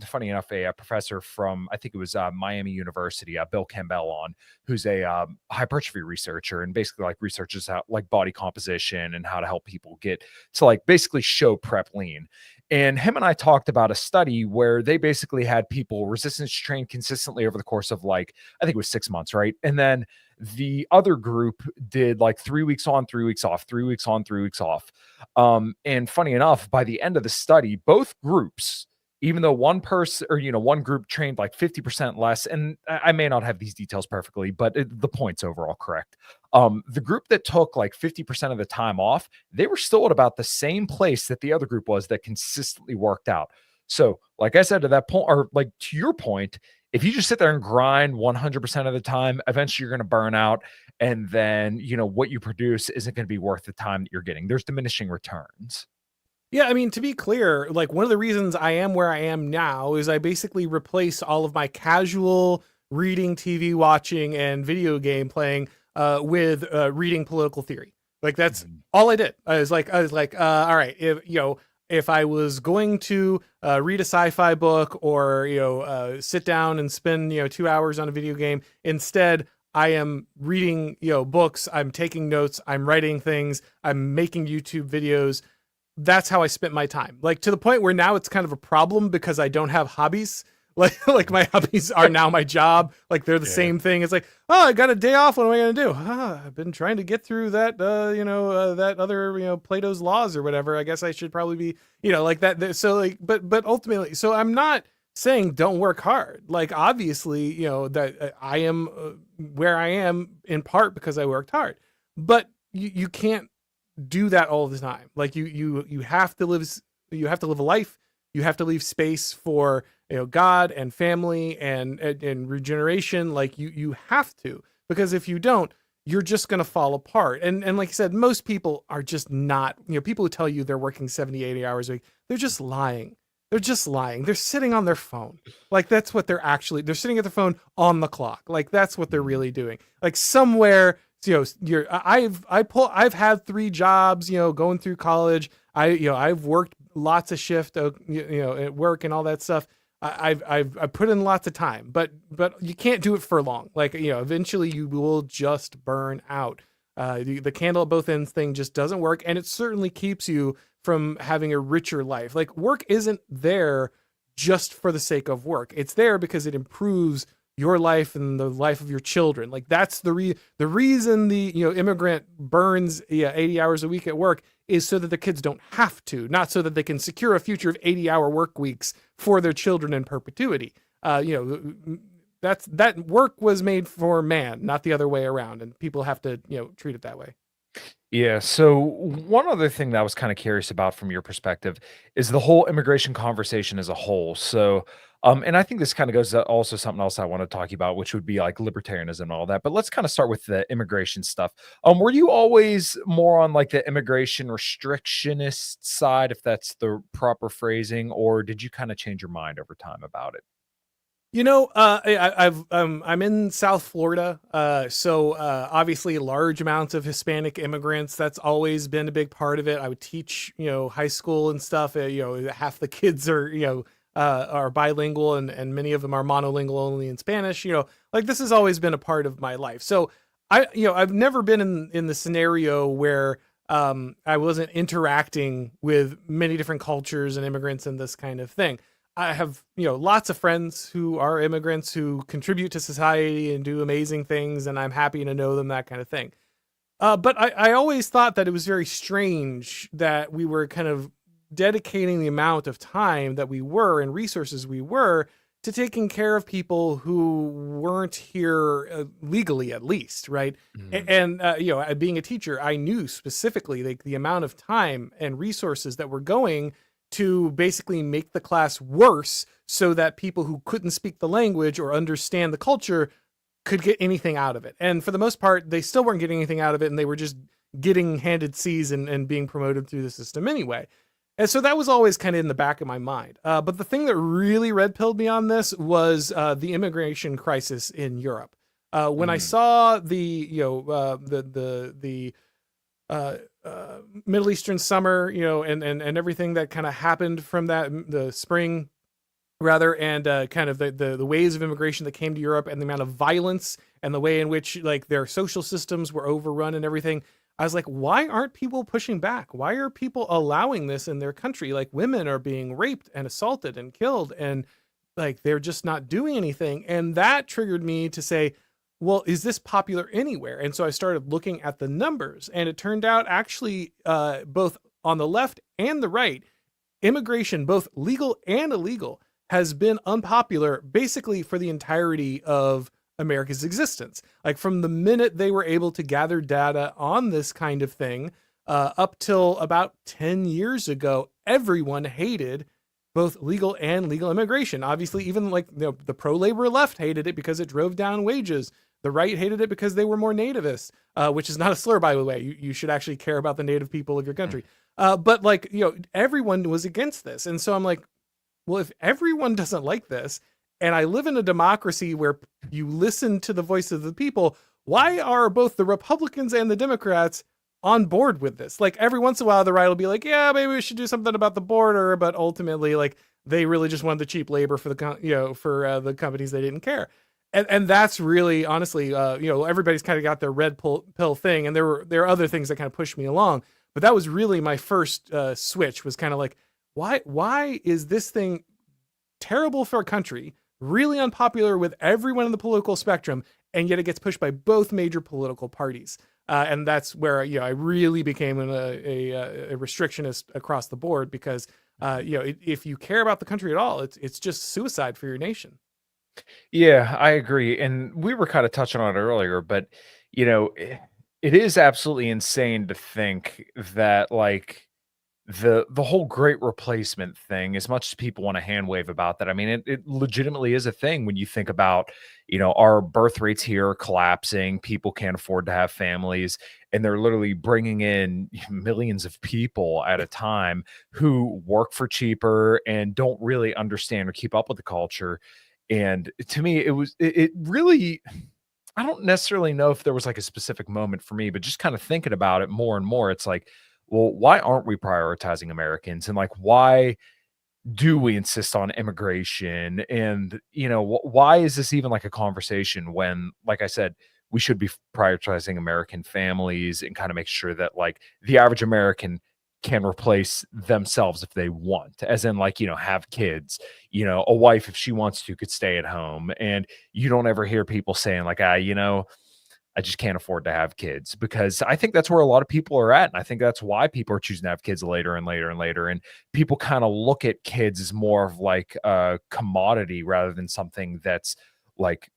A: funny enough, a professor from, I think it was Miami University, Bill Campbell, on, who's a hypertrophy researcher, and basically like researches how like body composition and how to help people get to like basically show prep lean. And him and I talked about a study where they basically had people resistance train consistently over the course of like, I think it was 6 months, right? And then the other group did like 3 weeks on, 3 weeks off, 3 weeks on, 3 weeks off. And funny enough, by the end of the study, both groups, even though one person or, one group trained like 50% less, and I may not have these details perfectly, but the point's overall correct. The group that took like 50% of the time off, they were still at about the same place that the other group was that consistently worked out. So like I said, to that point, or like to your point, if you just sit there and grind 100% of the time, eventually you're going to burn out. And then, what you produce isn't going to be worth the time that you're getting. There's diminishing returns.
B: Yeah, I mean, to be clear, like one of the reasons I am where I am now is I basically replace all of my casual reading, TV watching, and video game playing with reading political theory. Like that's all I did. I was like, all right, if I was going to read a sci-fi book or sit down and spend 2 hours on a video game, instead I am reading books, I'm taking notes, I'm writing things, I'm making YouTube videos. That's how I spent my time. Like to the point where now it's kind of a problem because I don't have hobbies. Like my hobbies are now my job. Like they're the same thing. It's like, oh, I got a day off. What am I going to do? I've been trying to get through that, that other, Plato's Laws or whatever. I guess I should probably be, like that. So like, but ultimately, so I'm not saying don't work hard. Like obviously, that I am where I am in part because I worked hard, but you can't do that all the time. Like you have to live a life. You have to leave space for God and family and regeneration. Like you have to, because if you don't, you're just going to fall apart. And like I said, most people are just not, people who tell you they're working 70, 80 hours a week, they're just lying. They're just lying. They're sitting on their phone. Like that's what they're sitting at their phone on the clock. Like that's what they're really doing. Like somewhere, I've had 3 jobs, going through college. I've worked lots of shift, at work and all that stuff. I've put in lots of time, but you can't do it for long. Like, eventually you will just burn out. The candle at both ends thing just doesn't work. And it certainly keeps you from having a richer life. Like work isn't there just for the sake of work. It's there because it improves your life and the life of your children. Like that's the reason the immigrant burns 80 hours a week at work is so that the kids don't have to, not so that they can secure a future of 80-hour work weeks for their children in perpetuity. That work was made for man, not the other way around, and people have to treat it that way.
A: Yeah. So one other thing that I was kind of curious about from your perspective is the whole immigration conversation as a whole. So, and I think this kind of goes to also something else I want to talk about, which would be like libertarianism and all that. But let's kind of start with the immigration stuff. Were you always more on like the immigration restrictionist side, if that's the proper phrasing, or did you kind of change your mind over time about it?
B: I'm in South Florida, so obviously large amounts of Hispanic immigrants. That's always been a big part of it. I would teach, high school and stuff. Half the kids are bilingual, and many of them are monolingual only in Spanish. Like this has always been a part of my life. So I've never been in the scenario where I wasn't interacting with many different cultures and immigrants and this kind of thing. I have, lots of friends who are immigrants who contribute to society and do amazing things, and I'm happy to know them, that kind of thing. But I always thought that it was very strange that we were kind of dedicating the amount of time that we were and resources we were to taking care of people who weren't here legally, at least, right?
A: Mhm.
B: And being a teacher, I knew specifically like the amount of time and resources that were going to basically make the class worse so that people who couldn't speak the language or understand the culture could get anything out of it. And for the most part, they still weren't getting anything out of it, and they were just getting handed C's and being promoted through the system anyway. And so that was always kind of in the back of my mind. But the thing that really red pilled me on this was the immigration crisis in Europe. When I
A: Mm.
B: saw the Middle Eastern summer, and everything that kind of happened from that, the spring rather, and kind of the waves of immigration that came to Europe and the amount of violence and the way in which like their social systems were overrun and everything. I was like, why aren't people pushing back? Why are people allowing this in their country? Like women are being raped and assaulted and killed, and like they're just not doing anything. And that triggered me to say, well, is this popular anywhere? And so I started looking at the numbers, and it turned out actually, both on the left and the right, immigration, both legal and illegal, has been unpopular basically for the entirety of America's existence. Like from the minute they were able to gather data on this kind of thing, up till about 10 years ago, everyone hated both legal and legal immigration. Obviously, even like the pro labor left hated it because it drove down wages. The right hated it because they were more nativist, which is not a slur, by the way. You should actually care about the native people of your country. But like, everyone was against this. And so I'm like, well, if everyone doesn't like this, and I live in a democracy where you listen to the voice of the people, why are both the Republicans and the Democrats on board with this? Like every once in a while, the right will be like, yeah, maybe we should do something about the border. But ultimately, like they really just wanted the cheap labor for the companies they didn't care. And that's really honestly, everybody's kind of got their red pill thing. And there are other things that kind of pushed me along. But that was really my first switch, was kind of like, why is this thing terrible for a country, really unpopular with everyone in the political spectrum, and yet it gets pushed by both major political parties? And that's where I really became a restrictionist across the board, because if you care about the country at all, it's just suicide for your nation.
A: Yeah, I agree. And we were kind of touching on it earlier, but you know, eh, it is absolutely insane to think that like the whole great replacement thing, as much as people want to hand wave about that, I mean, it legitimately is a thing when you think about, our birth rates here are collapsing, people can't afford to have families, and they're literally bringing in millions of people at a time who work for cheaper and don't really understand or keep up with the culture. And to me, it really, I don't necessarily know if there was like a specific moment for me, but just kind of thinking about it more and more, it's like, well, why aren't we prioritizing Americans? And like, why do we insist on immigration? And, why is this even like a conversation when, like I said, we should be prioritizing American families and kind of make sure that like the average American can replace themselves if they want, as in, like, have kids. A wife, if she wants to, could stay at home, and you don't ever hear people saying like, I just can't afford to have kids, because I think that's where a lot of people are at. And I think that's why people are choosing to have kids later and later and later. And people kind of look at kids as more of like a commodity rather than something that's like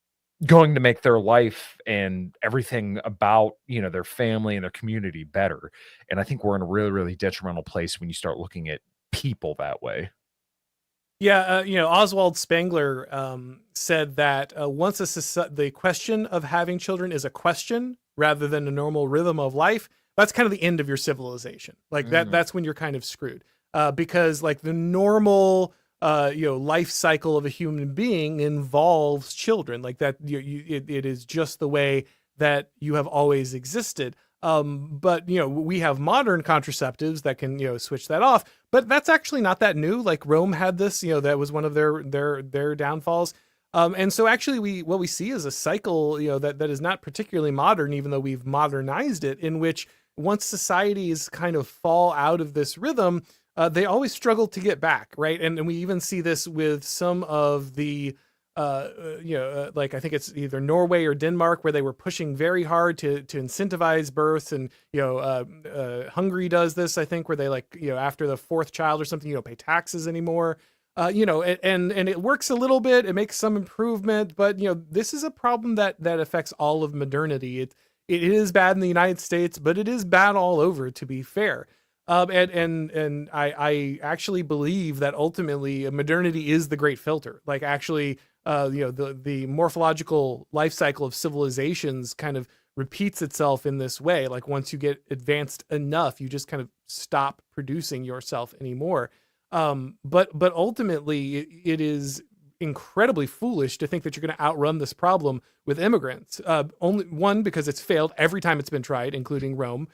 A: going to make their life and everything about, their family and their community better. And I think we're in a really, really detrimental place when you start looking at people that way.
B: Yeah, Oswald Spengler said that once the question of having children is a question rather than a normal rhythm of life, that's kind of the end of your civilization. Like that's when you're kind of screwed, because like the normal life cycle of a human being involves children. Like that, it is just the way that you have always existed. But we have modern contraceptives that can switch that off, but that's actually not that new. Like Rome had this, that was one of their downfalls. And so actually what we see is a cycle, that is not particularly modern, even though we've modernized it, in which once societies kind of fall out of this rhythm, they always struggle to get back, right? And we even see this with some of the like I think it's either Norway or Denmark, where they were pushing very hard to incentivize births, and Hungary does this, I think, where they like after the fourth child or something, you don't pay taxes anymore. And it works a little bit. It makes some improvement, but this is a problem that affects all of modernity. It is bad in the United States, but it is bad all over, to be fair. And I actually believe that ultimately modernity is the great filter. Like actually, the morphological life cycle of civilizations kind of repeats itself in this way. Like once you get advanced enough, you just kind of stop producing yourself anymore. But ultimately, it is incredibly foolish to think that you're going to outrun this problem with immigrants. Only one, because it's failed every time it's been tried, including Rome.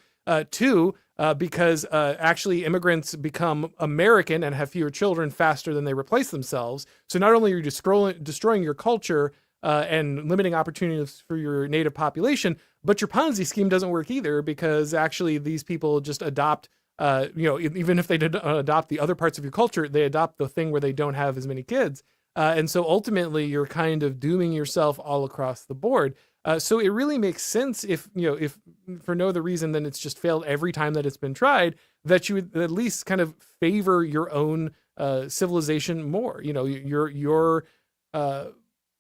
B: Two, because actually immigrants become American and have fewer children faster than they replace themselves. So not only are you destroying your culture and limiting opportunities for your native population, but your Ponzi scheme doesn't work either, because actually these people just adopt, even if they did adopt the other parts of your culture, they adopt the thing where they don't have as many kids. And so ultimately you're kind of dooming yourself all across the board. So it really makes sense if for no other reason than it's just failed every time that it's been tried, that you would at least kind of favor your own civilization more. Your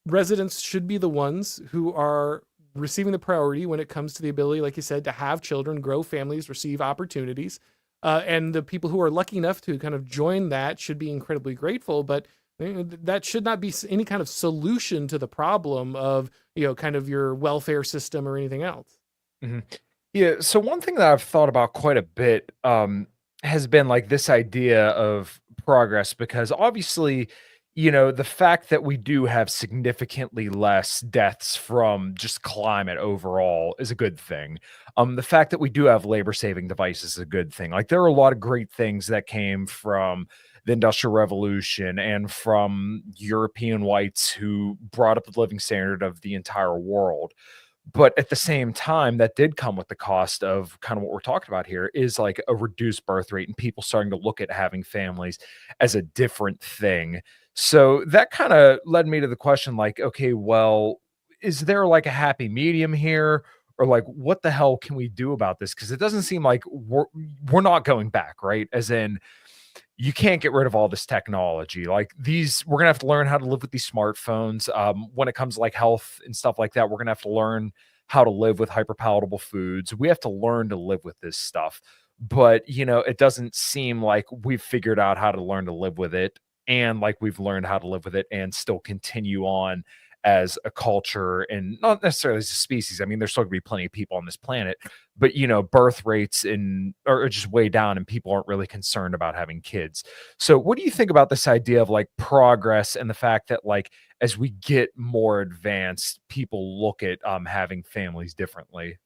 B: residents should be the ones who are receiving the priority when it comes to the ability, like you said, to have children, grow families, receive opportunities. And the people who are lucky enough to kind of join that should be incredibly grateful. But that should not be any kind of solution to the problem of, kind of your welfare system or anything else.
A: Mhm. Yeah, so one thing that I've thought about quite a bit, has been, like, this idea of progress, because obviously, the fact that we do have significantly less deaths from just climate overall is a good thing. The fact that we do have labor-saving devices is a good thing. Like, there are a lot of great things that came from the Industrial Revolution and from European whites who brought up the living standard of the entire world. But at the same time, that did come with the cost of kind of what we're talking about here, is like a reduced birth rate and people starting to look at having families as a different thing. So that kind of led me to the question, like, okay, well, is there like a happy medium here? Or like, what the hell can we do about this? Because it doesn't seem like we're not going back, right? As in, you can't get rid of all this technology. Like these, we're gonna have to learn how to live with these smartphones. When it comes to like health and stuff like that, we're gonna have to learn how to live with hyper palatable foods. We have to learn to live with this stuff. But it doesn't seem like we've figured out how to learn to live with it, and like we've learned how to live with it and still continue on as a culture, and not necessarily as a species. I mean, there's still gonna be plenty of people on this planet, but birth rates are just way down, and people aren't really concerned about having kids. So what do you think about this idea of like progress and the fact that, like, as we get more advanced, people look at having families differently?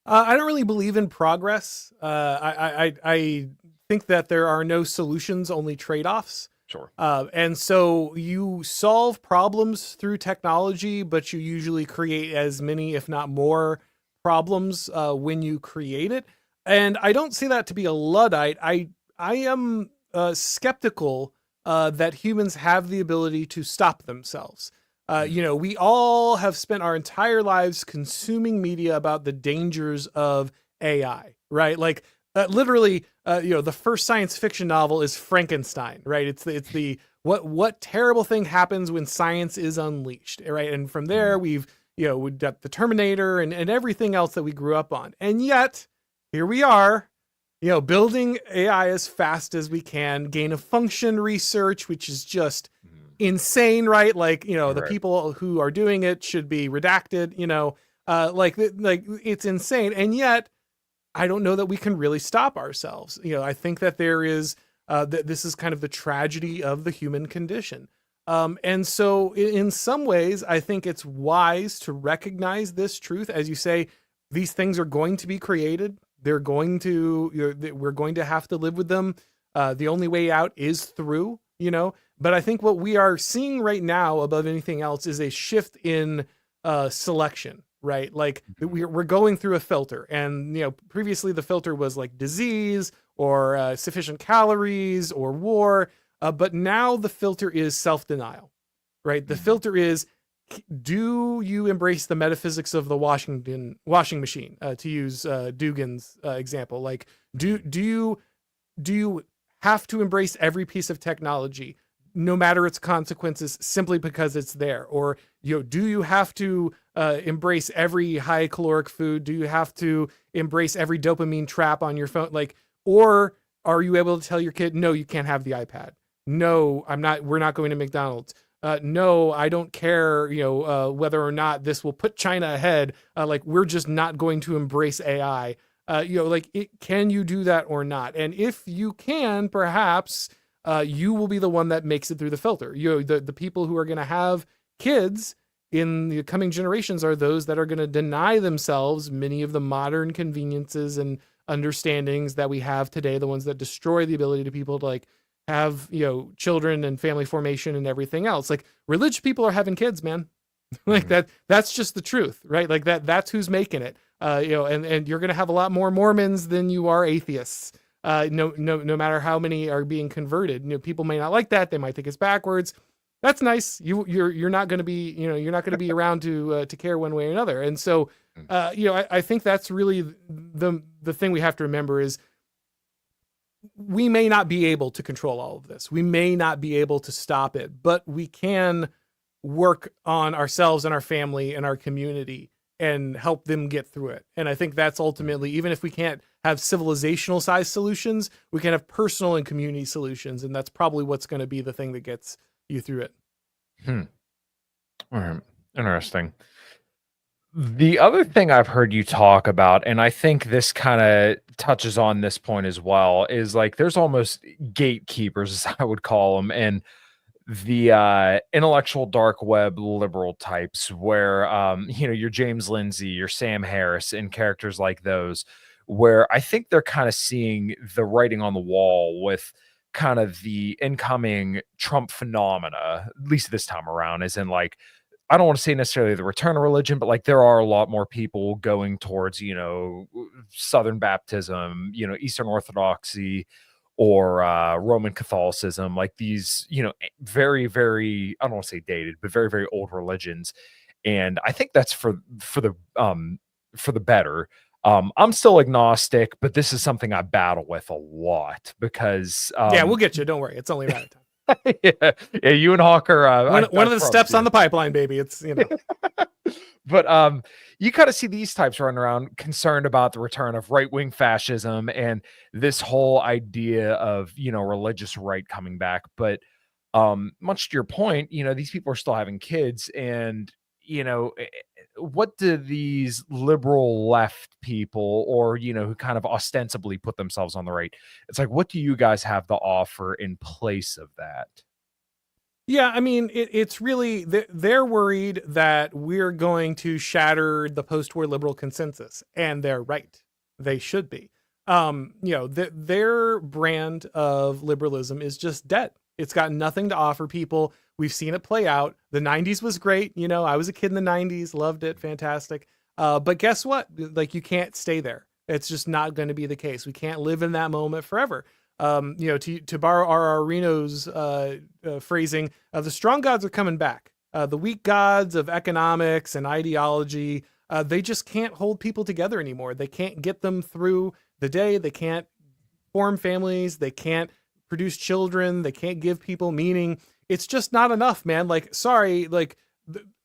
B: I don't really believe in progress. I think that there are no solutions, only trade-offs.
A: Sure.
B: And so you solve problems through technology, but you usually create as many, if not more, problems when you create it. And I don't see that to be a Luddite. I am skeptical that humans have the ability to stop themselves.
A: Mm.
B: We all have spent our entire lives consuming media about the dangers of AI, right? Like literally, the first science fiction novel is Frankenstein, right? It's the what terrible thing happens when science is unleashed, right? And from there,
A: Mm.
B: we've got the Terminator and everything else that we grew up on, and yet here we are, building AI as fast as we can, gain of function research, which is just
A: Mm.
B: insane, right? Like, the
A: Right.
B: people who are doing it should be redacted, like it's insane. And yet, I don't know that we can really stop ourselves. I think that there is, that this is kind of the tragedy of the human condition. And so, in some ways, I think it's wise to recognize this truth. As you say, these things are going to be created. They're going to, we're going to have to live with them. The only way out is through, But I think what we are seeing right now, above anything else, is a shift in selection, right? Like
A: Mhm.
B: we're going through a filter, and previously the filter was like disease or sufficient calories or war, but now the filter is self-denial, right? The
A: Mhm.
B: filter is, do you embrace the metaphysics of the washing machine, to use Dugan's example? Like, do
A: Mhm.
B: do you do you have to embrace every piece of technology, no matter its consequences, simply because it's there? Or do you have to embrace every high caloric food? Do you have to embrace every dopamine trap on your phone? Like, or are you able to tell your kid, no, you can't have the iPad? No, I'm not. We're not going to McDonald's. No, I don't care, whether or not this will put China ahead. Like, we're just not going to embrace AI. Can you do that or not? And if you can, perhaps you will be the one that makes it through the filter. The people who are going to have kids in the coming generations are those that are going to deny themselves many of the modern conveniences and understandings that we have today, the ones that destroy the ability to people to like have, children and family formation and everything else. Like, religious people are having kids, man. Like
A: Mhm.
B: that's just the truth, right? Like that's who's making it. And you're going to have a lot more Mormons than you are atheists. No matter how many are being converted. People may not like that. They might think it's backwards. That's nice. You're not going to be, you're not going to be around to care one way or another. And so,
A: Mm.
B: I think that's really the thing we have to remember is we may not be able to control all of this. We may not be able to stop it, but we can work on ourselves and our family and our community and help them get through it. And I think that's
A: Mm.
B: ultimately, even if we can't have civilizational size solutions, we can have personal and community solutions. And that's probably what's going to be the thing that gets you through it.
A: Hmm. All right. Interesting. The other thing I've heard you talk about, and I think this kind of touches on this point as well, is like there's almost gatekeepers, as I would call them, and the intellectual dark web liberal types, where your James Lindsay, your Sam Harris, and characters like those, where I think they're kind of seeing the writing on the wall with kind of the incoming Trump phenomena, at least this time around, is in like I don't want to say necessarily the return of religion, but like there are a lot more people going towards, Southern Baptism, Eastern Orthodoxy or Roman Catholicism, like these, very, very, I don't want to say dated, but very, very old religions. And I think that's for the better. I'm still agnostic, but this is something I battle with a lot because
B: Yeah, we'll get you. Don't worry. It's only a matter of time.
A: yeah, yeah, you and Hawker,
B: One
A: I
B: of the
A: promise
B: steps on
A: you.
B: the pipeline, baby. It's.
A: But you kind of see these types running around concerned about the return of right-wing fascism and this whole idea of religious right coming back. But much to your point, these people are still having kids, and what do these liberal left people, or who kind of ostensibly put themselves on the right, it's like, what do you guys have to offer in place of that?
B: Yeah, I mean, it's really they're worried that we're going to shatter the post-war liberal consensus, and they're right. They should be. Their brand of liberalism is just dead. It's got nothing to offer people. We've seen it play out. The '90s was great. I was a kid in the '90s, loved it, fantastic. But guess what? Like, you can't stay there. It's just not going to be the case. We can't live in that moment forever. To borrow R.R. Reno's phrasing, the strong gods are coming back. The weak gods of economics and ideology, they just can't hold people together anymore. They can't get them through the day. They can't form families. They can't produce children. They can't give people meaning. It's just not enough, man. Like, sorry, like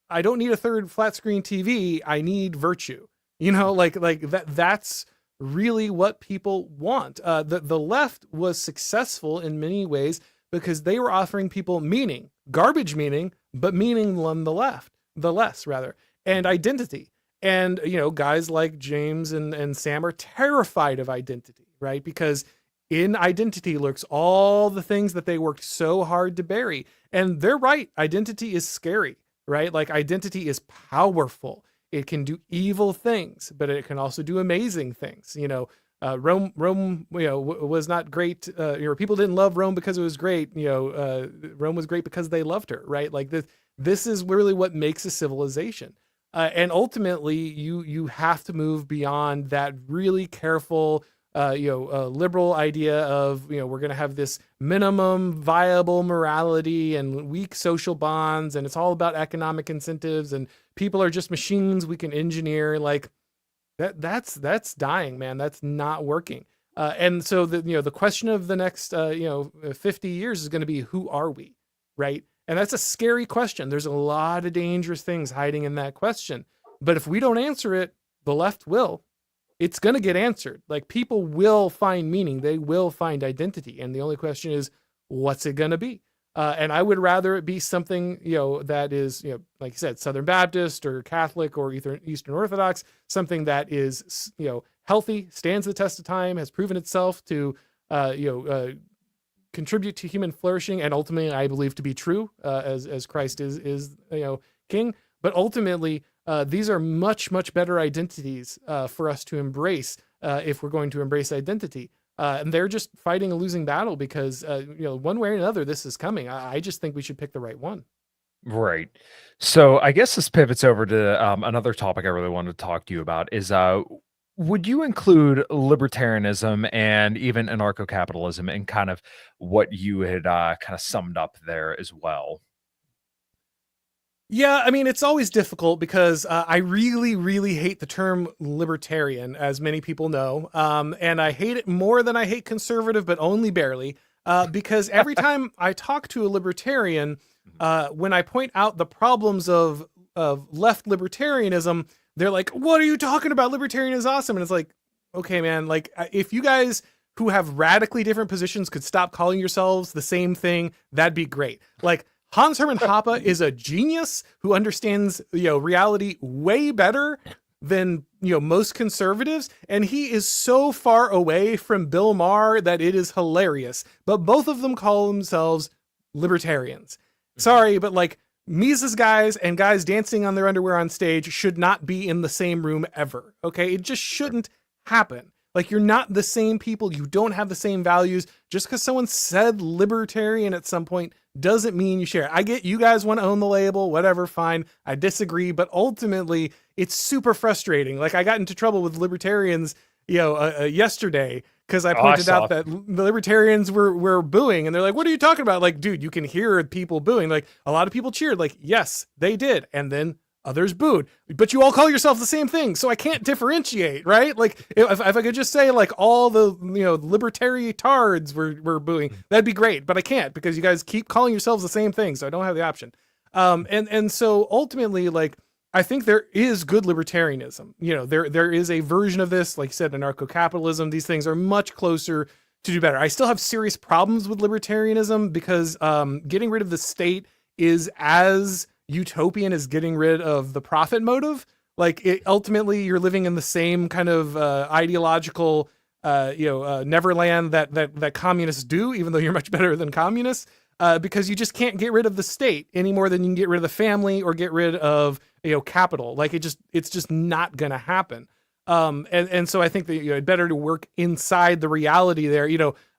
B: I don't need a third flat screen TV. I need virtue. Like that's really what people want. The left was successful in many ways because they were offering people meaning, garbage meaning, but meaning on the less rather, and identity. And, guys like James and Sam are terrified of identity, right? Because in identity lurks all the things that they worked so hard to bury. And they're right. Identity is scary, right? Like identity is powerful. It can do evil things, but it can also do amazing things. Rome, was not great. People didn't love Rome because it was great. Rome was great because they loved her, right? Like this is really what makes a civilization. And ultimately, you have to move beyond that really careful, liberal idea of, we're going to have this minimum viable morality and weak social bonds, and it's all about economic incentives, and people are just machines we can engineer. Like that's dying, man. That's not working. And so the question of the next 50 years is going to be, who are we, right? And that's a scary question. There's a lot of dangerous things hiding in that question. But if we don't answer it, the left will. It's going to get answered. Like people will find meaning. They will find identity. And the only question is, what's it going to be? And I would rather it be something, that is, like you said, Southern Baptist or Catholic or Eastern Orthodox, something that is, healthy, stands the test of time, has proven itself to, contribute to human flourishing, and ultimately I believe to be true, as Christ is king. But ultimately, these are much, much better identities for us to embrace if we're going to embrace identity. And they're just fighting a losing battle because, one way or another, this is coming. I just think we should pick the right one.
A: Right. So I guess this pivots over to another topic I really wanted to talk to you about is would you include libertarianism and even anarcho-capitalism in kind of what you had kind of summed up there as well?
B: Yeah, I mean, it's always difficult because I really, really hate the term libertarian, as many people know. And I hate it more than I hate conservative, but only barely. Because every time I talk to a libertarian, when I point out the problems of left libertarianism, they're like, what are you talking about? Libertarian is awesome. And it's like, okay, man, like if you guys who have radically different positions could stop calling yourselves the same thing, that'd be great. Like Hans Hermann Hoppe is a genius who understands, reality way better than, most conservatives. And he is so far away from Bill Maher that it is hilarious. But both of them call themselves libertarians. Sorry, but like Mises guys and guys dancing on their underwear on stage should not be in the same room ever. Okay. It just shouldn't happen. Like you're not the same people. You don't have the same values. Just because someone said libertarian at some point doesn't mean you share it. I get you guys want to own the label, whatever, fine. I disagree, but ultimately it's super frustrating. Like I got into trouble with libertarians, yesterday because I pointed out that the libertarians were booing, and they're like, "What are you talking about?" Like, dude, you can hear people booing. Like a lot of people cheered. Like, yes, they did, and then others booed. But you all call yourself the same thing, so I can't differentiate, right? Like if I could just say like all the libertarian tards were booing, that'd be great. But I can't because you guys keep calling yourselves the same thing, so I don't have the option. And so ultimately, like I think there is good libertarianism. There is a version of this, like you said, anarcho-capitalism. These things are much closer to do better. I still have serious problems with libertarianism because getting rid of the state is as utopian as getting rid of the profit motive. Like ultimately you're living in the same kind of ideological neverland that communists do, even though you're much better than communists, because you just can't get rid of the state any more than you can get rid of the family or get rid of capital. Like it's just not gonna happen. And so I think that it's better to work inside the reality there.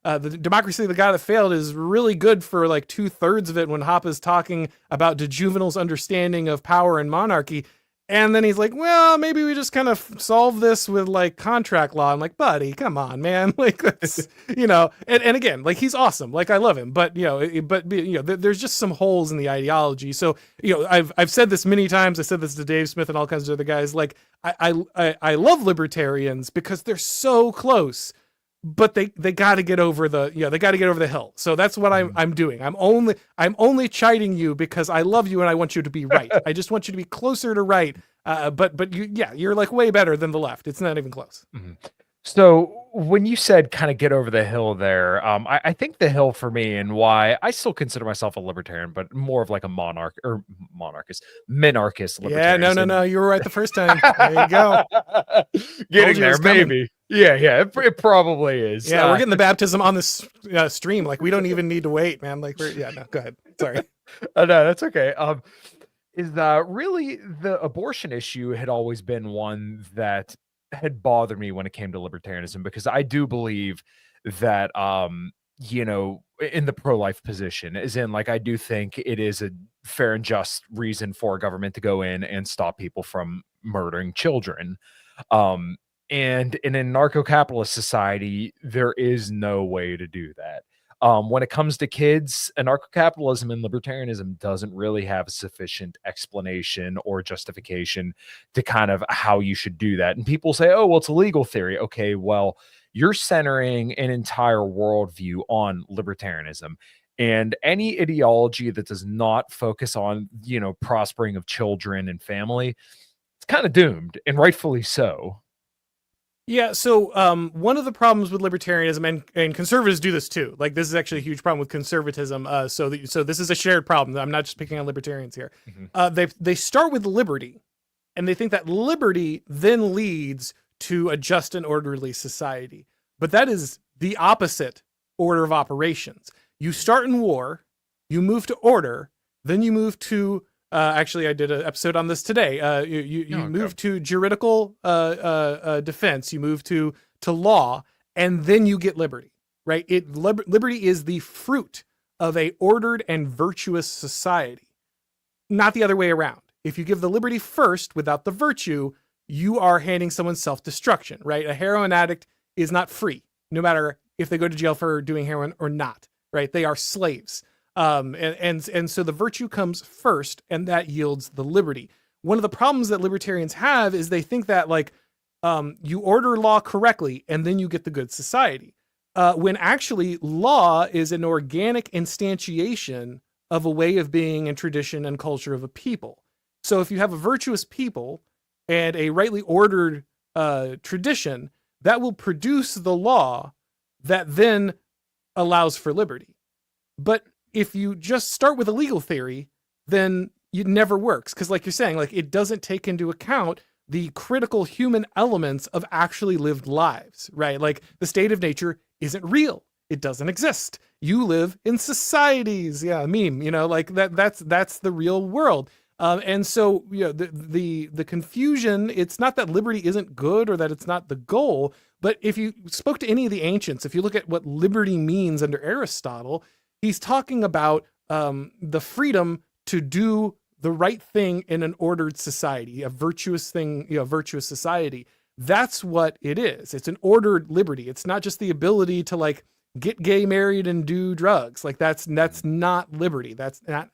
B: The Democracy of the God That Failed is really good for like 2/3 of it when Hoppe is talking about the juvenile's understanding of power and monarchy. And then he's like, well, maybe we just kind of solve this with like contract law. I'm like, buddy, come on, man. Like that's, and again, like he's awesome. Like I love him, but there's just some holes in the ideology. So, I've said this many times. I said this to Dave Smith and all kinds of other guys. Like I love libertarians because they're so close, but they got to get over the hill. So that's what I'm doing. I'm only chiding you because I love you and I want you to be right. I just want you to be closer to right. But you're like way better than the left. It's not even close.
A: Mm-hmm. So when you said kind of get over the hill there, I think the hill for me and why I still consider myself a libertarian, but more of like a minarchist libertarian.
B: Yeah, no. You were right the first time. There you go.
A: Getting there, maybe. Yeah, it probably is.
B: Yeah, we're getting the baptism on this stream. Like we don't even need to wait, man. Like no, go ahead. Sorry.
A: No, that's okay. Is really the abortion issue had always been one that had bothered me when it came to libertarianism, because I do believe that in the pro-life position, as in like I do think it is a fair and just reason for government to go in and stop people from murdering children. And in a narco-capitalist society, there is no way to do that. When it comes to kids, anarcho-capitalism and libertarianism doesn't really have a sufficient explanation or justification to kind of how you should do that. And people say, oh, well, it's a legal theory. Okay, well, you're centering an entire worldview on libertarianism. And any ideology that does not focus on, prospering of children and family, it's kind of doomed, and rightfully so.
B: Yeah, so one of the problems with libertarianism, and conservatives do this too. Like this is actually a huge problem with conservatism. So this is a shared problem. I'm not just picking on libertarians here.
A: Mm-hmm.
B: They start with liberty, and they think that liberty then leads to a just and orderly society. But that is the opposite order of operations. You start in war, you move to order, then you move to actually, I did an episode on this today. You move to juridical defense. You move to law, and then you get liberty. Right? Liberty is the fruit of a ordered and virtuous society, not the other way around. If you give the liberty first without the virtue, you are handing someone self-destruction. Right? A heroin addict is not free, no matter if they go to jail for doing heroin or not. Right? They are slaves. And so the virtue comes first, and that yields the liberty. One of the problems that libertarians have is they think that you order law correctly and then you get the good society. When actually law is an organic instantiation of a way of being and tradition and culture of a people. So if you have a virtuous people and a rightly ordered tradition, that will produce the law that then allows for liberty. But if you just start with a legal theory, then it never works. Because like you're saying, like it doesn't take into account the critical human elements of actually lived lives, right? Like the state of nature isn't real. It doesn't exist. You live in societies. Yeah, meme, like that's the real world. And so, the confusion, it's not that liberty isn't good or that it's not the goal, but if you spoke to any of the ancients, if you look at what liberty means under Aristotle, he's talking about the freedom to do the right thing in an ordered society, a virtuous thing, virtuous society. That's what it is. It's an ordered liberty. It's not just the ability to get gay, married, and do drugs. Like that's not liberty. That's not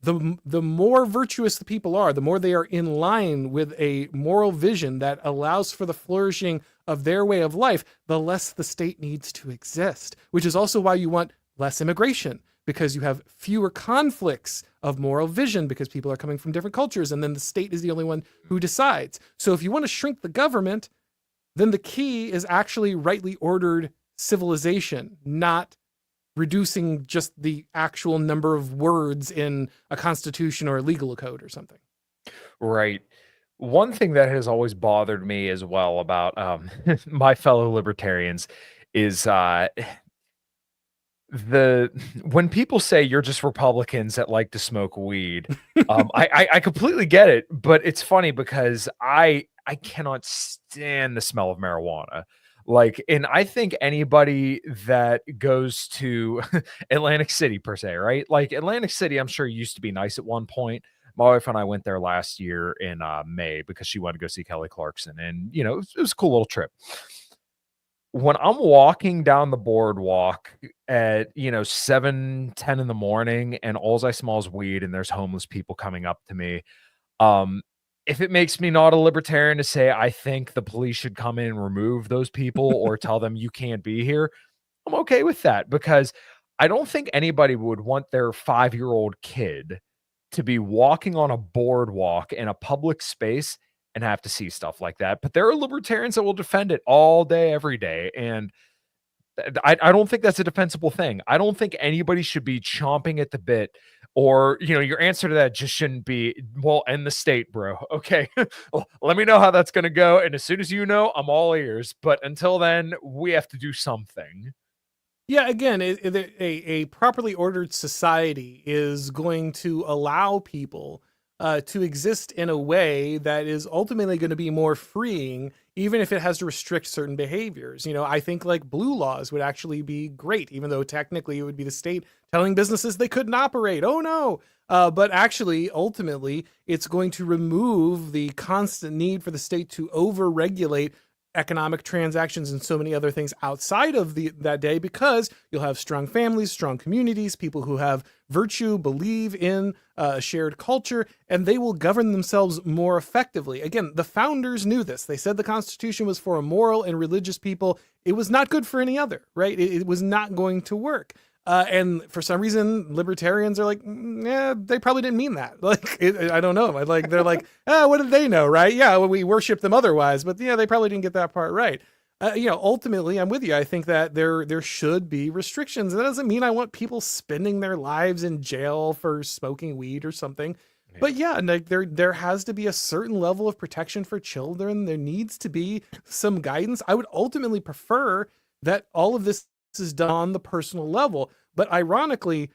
B: the more virtuous the people are, the more they are in line with a moral vision that allows for the flourishing of their way of life, the less the state needs to exist, which is also why you want less immigration, because you have fewer conflicts of moral vision because people are coming from different cultures, and then the state is the only one who decides. So if you want to shrink the government, then the key is actually rightly ordered civilization, not reducing just the actual number of words in a constitution or a legal code or something.
A: Right. One thing that has always bothered me as well about my fellow libertarians is when people say you're just Republicans that like to smoke weed. I completely get it, but it's funny because I cannot stand the smell of marijuana. And I think anybody that goes to Atlantic City per se, right? Like Atlantic City, I'm sure used to be nice at one point, My wife and I went there last year in May because she wanted to go see Kelly Clarkson, and it was a cool little trip. When I'm walking down the boardwalk at 7:10 in the morning, and all I smell is weed, and there's homeless people coming up to me, um, if it makes me not a libertarian to say I think the police should come in and remove those people or tell them you can't be here, I'm okay with that, because I don't think anybody would want their 5-year-old kid to be walking on a boardwalk in a public space and have to see stuff like that. But there are libertarians that will defend it all day, every day. And I don't think that's a defensible thing. I don't think anybody should be chomping at the bit, or, your answer to that just shouldn't be, well, end the state, bro. Okay. Well, let me know how that's going to go. And as soon as you know, I'm all ears. But until then, we have to do something.
B: Yeah, again, a properly ordered society is going to allow people to exist in a way that is ultimately going to be more freeing, even if it has to restrict certain behaviors. I think like blue laws would actually be great, even though technically it would be the state telling businesses they couldn't operate. Oh no. But actually, ultimately, it's going to remove the constant need for the state to over-regulate economic transactions and so many other things outside of that day, because you'll have strong families, strong communities, people who have virtue, believe in a shared culture, and they will govern themselves more effectively. Again, the founders knew this. They said the Constitution was for a moral and religious people. It was not good for any other, right? It was not going to work. And for some reason, libertarians are like, yeah, they probably didn't mean that. Like, I don't know. They're like, what did they know, right? Yeah, well, we worship them otherwise, but yeah, they probably didn't get that part right. Ultimately, I'm with you. I think that there should be restrictions. That doesn't mean I want people spending their lives in jail for smoking weed or something. Yeah. But yeah, like there has to be a certain level of protection for children. There needs to be some guidance. I would ultimately prefer that all of this is done on the personal level. But ironically,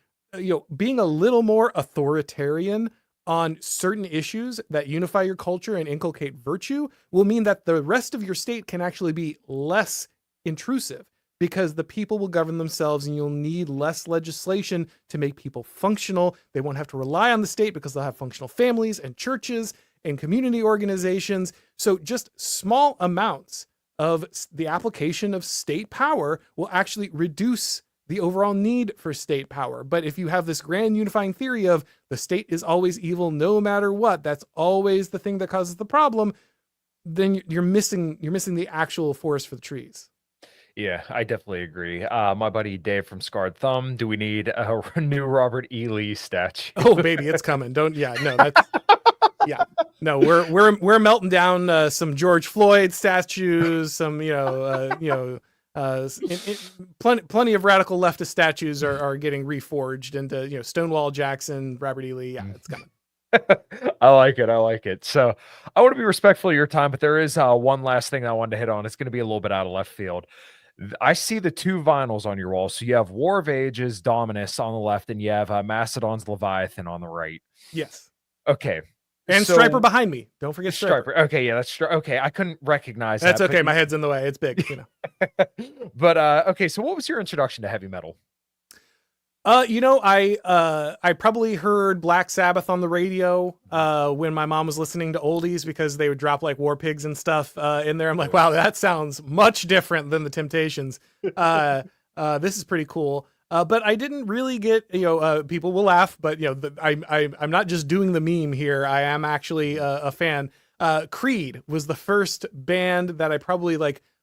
B: being a little more authoritarian on certain issues that unify your culture and inculcate virtue will mean that the rest of your state can actually be less intrusive, because the people will govern themselves and you'll need less legislation to make people functional. They won't have to rely on the state because they'll have functional families and churches and community organizations. So just small amounts of the application of state power will actually reduce the overall need for state power. But if you have this grand unifying theory of the state is always evil no matter what, that's always the thing that causes the problem, then you're missing the actual forest for the trees.
A: Yeah, I definitely agree. My buddy Dave from Scarred Thumb, do we need a new Robert E. Lee statue?
B: Oh baby, it's coming. Yeah, no, we're melting down some George Floyd statues, some plenty of radical leftist statues are getting reforged into Stonewall Jackson, Robert E. Lee. Yeah, it's coming.
A: I like it. So I want to be respectful of your time, but there is one last thing I wanted to hit on. It's going to be a little bit out of left field. I see the two vinyls on your wall. So you have War of Ages, Dominus on the left, and you have Macedon's Leviathan on the right.
B: Yes.
A: Okay.
B: And Striper behind me. Don't forget Striper.
A: Okay, yeah, that's okay. I couldn't recognize
B: that. That's okay.
A: My
B: head's in the way. It's big,
A: But okay, so what was your introduction to heavy metal?
B: I probably heard Black Sabbath on the radio when my mom was listening to oldies, because they would drop like War Pigs and stuff in there. I'm like, wow, that sounds much different than the Temptations. This is pretty cool. But I didn't really get, people will laugh, but I'm not just doing the meme here. I am actually a fan. Creed was the first band that I probably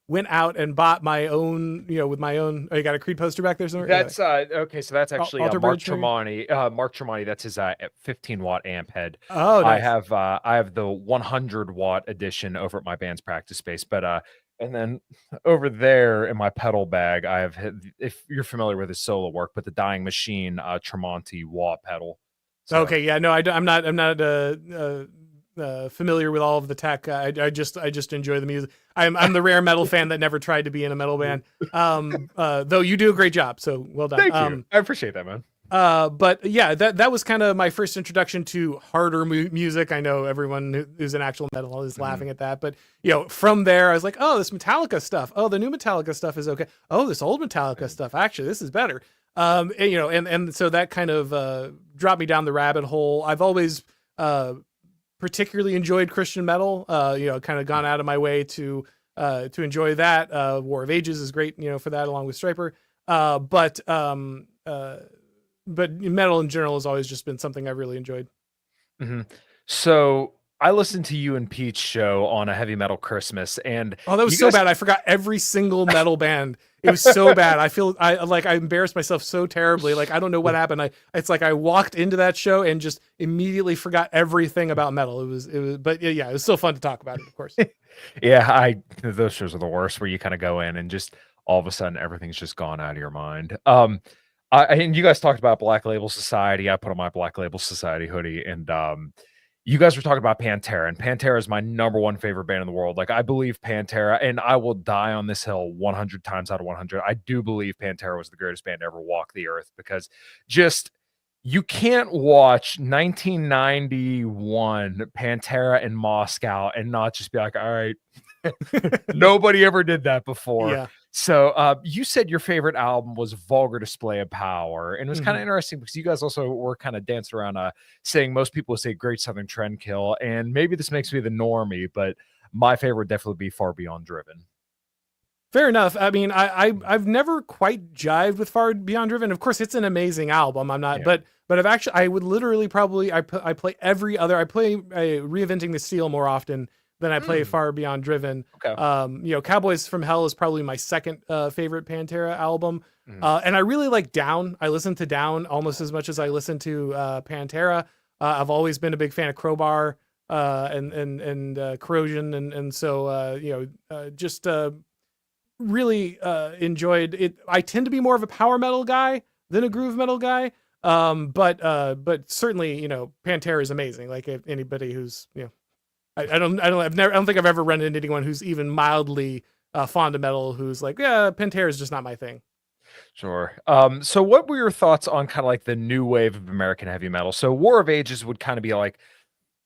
B: went out and bought my own, with my own. Oh, you got a Creed poster back there somewhere?
A: That's okay. So that's actually Mark
B: Bridge,
A: Tremonti. Mark Tremonti. That's his 15-watt amp head.
B: Oh, nice.
A: I have the 100-watt edition over at my band's practice space. But and then over there in my pedal bag, I have, if you're familiar with his solo work, but the Dying Machine Tremonti wah pedal.
B: So. Okay, yeah, no, I'm not familiar with all of the tech. I just enjoy the music. I'm the rare metal fan that never tried to be in a metal band. Though you do a great job, so well done.
A: Thank you. I appreciate that, man.
B: But yeah, that was kind of my first introduction to harder music. I know everyone who's an actual metal is laughing at that, but from there I was like, oh, this Metallica stuff. Oh, the new Metallica stuff is okay. Oh, this old Metallica stuff, actually, this is better. And so that kind of dropped me down the rabbit hole. I've always particularly enjoyed Christian metal. Kind of gone out of my way to enjoy that. War of Ages is great, for that, along with Striper. But metal in general has always just been something I've really enjoyed.
A: Mhm. So I listened to you and Pete's show on a heavy metal Christmas, and
B: Oh, that was
A: you
B: so
A: guys.
B: bad. I forgot every single metal band. It was so bad. I embarrassed myself so terribly. Like, I don't know what happened. It's like I walked into that show and just immediately forgot everything about metal. But yeah, it was still fun to talk about it, of course.
A: Yeah, those shows are the worst where you kind of go in and just all of a sudden everything's just gone out of your mind. And you guys talked about Black Label Society. I put on my Black Label Society hoodie, and you guys were talking about Pantera, and Pantera is my number one favorite band in the world. Like, I believe Pantera, and I will die on this hill 100 times out of 100. I do believe Pantera was the greatest band to ever walk the earth, because just you can't watch 1991 Pantera in Moscow and not just be like, all right, nobody ever did that before.
B: Yeah.
A: So you said your favorite album was Vulgar Display of Power. And it was kind of
B: Mhm.
A: interesting because you guys also were kind of dancing around saying most people say Great Southern Trendkill. And maybe this makes me the normie, but my favorite would definitely be Far Beyond Driven.
B: Fair enough. I mean, I've never quite jived with Far Beyond Driven. Of course, it's an amazing album. I'm not,
A: Yeah.
B: but I would literally probably, I play Reinventing the Steel more often than I play Far Beyond Driven.
A: Okay.
B: Cowboys from Hell is probably my second favorite Pantera album.
A: Mhm.
B: And I really like Down. I listen to Down almost as much as I listen to Pantera. I've always been a big fan of Crowbar and Corrosion, and so just really enjoyed it. I tend to be more of a power metal guy than a groove metal guy. But certainly, Pantera is amazing. Like, if anybody who's, I don't think I've ever run into anyone who's even mildly fond of metal who's like, yeah, Pantera is just not my thing.
A: Sure. So what were your thoughts on kind of like the new wave of American heavy metal? So War of Ages would kind of be like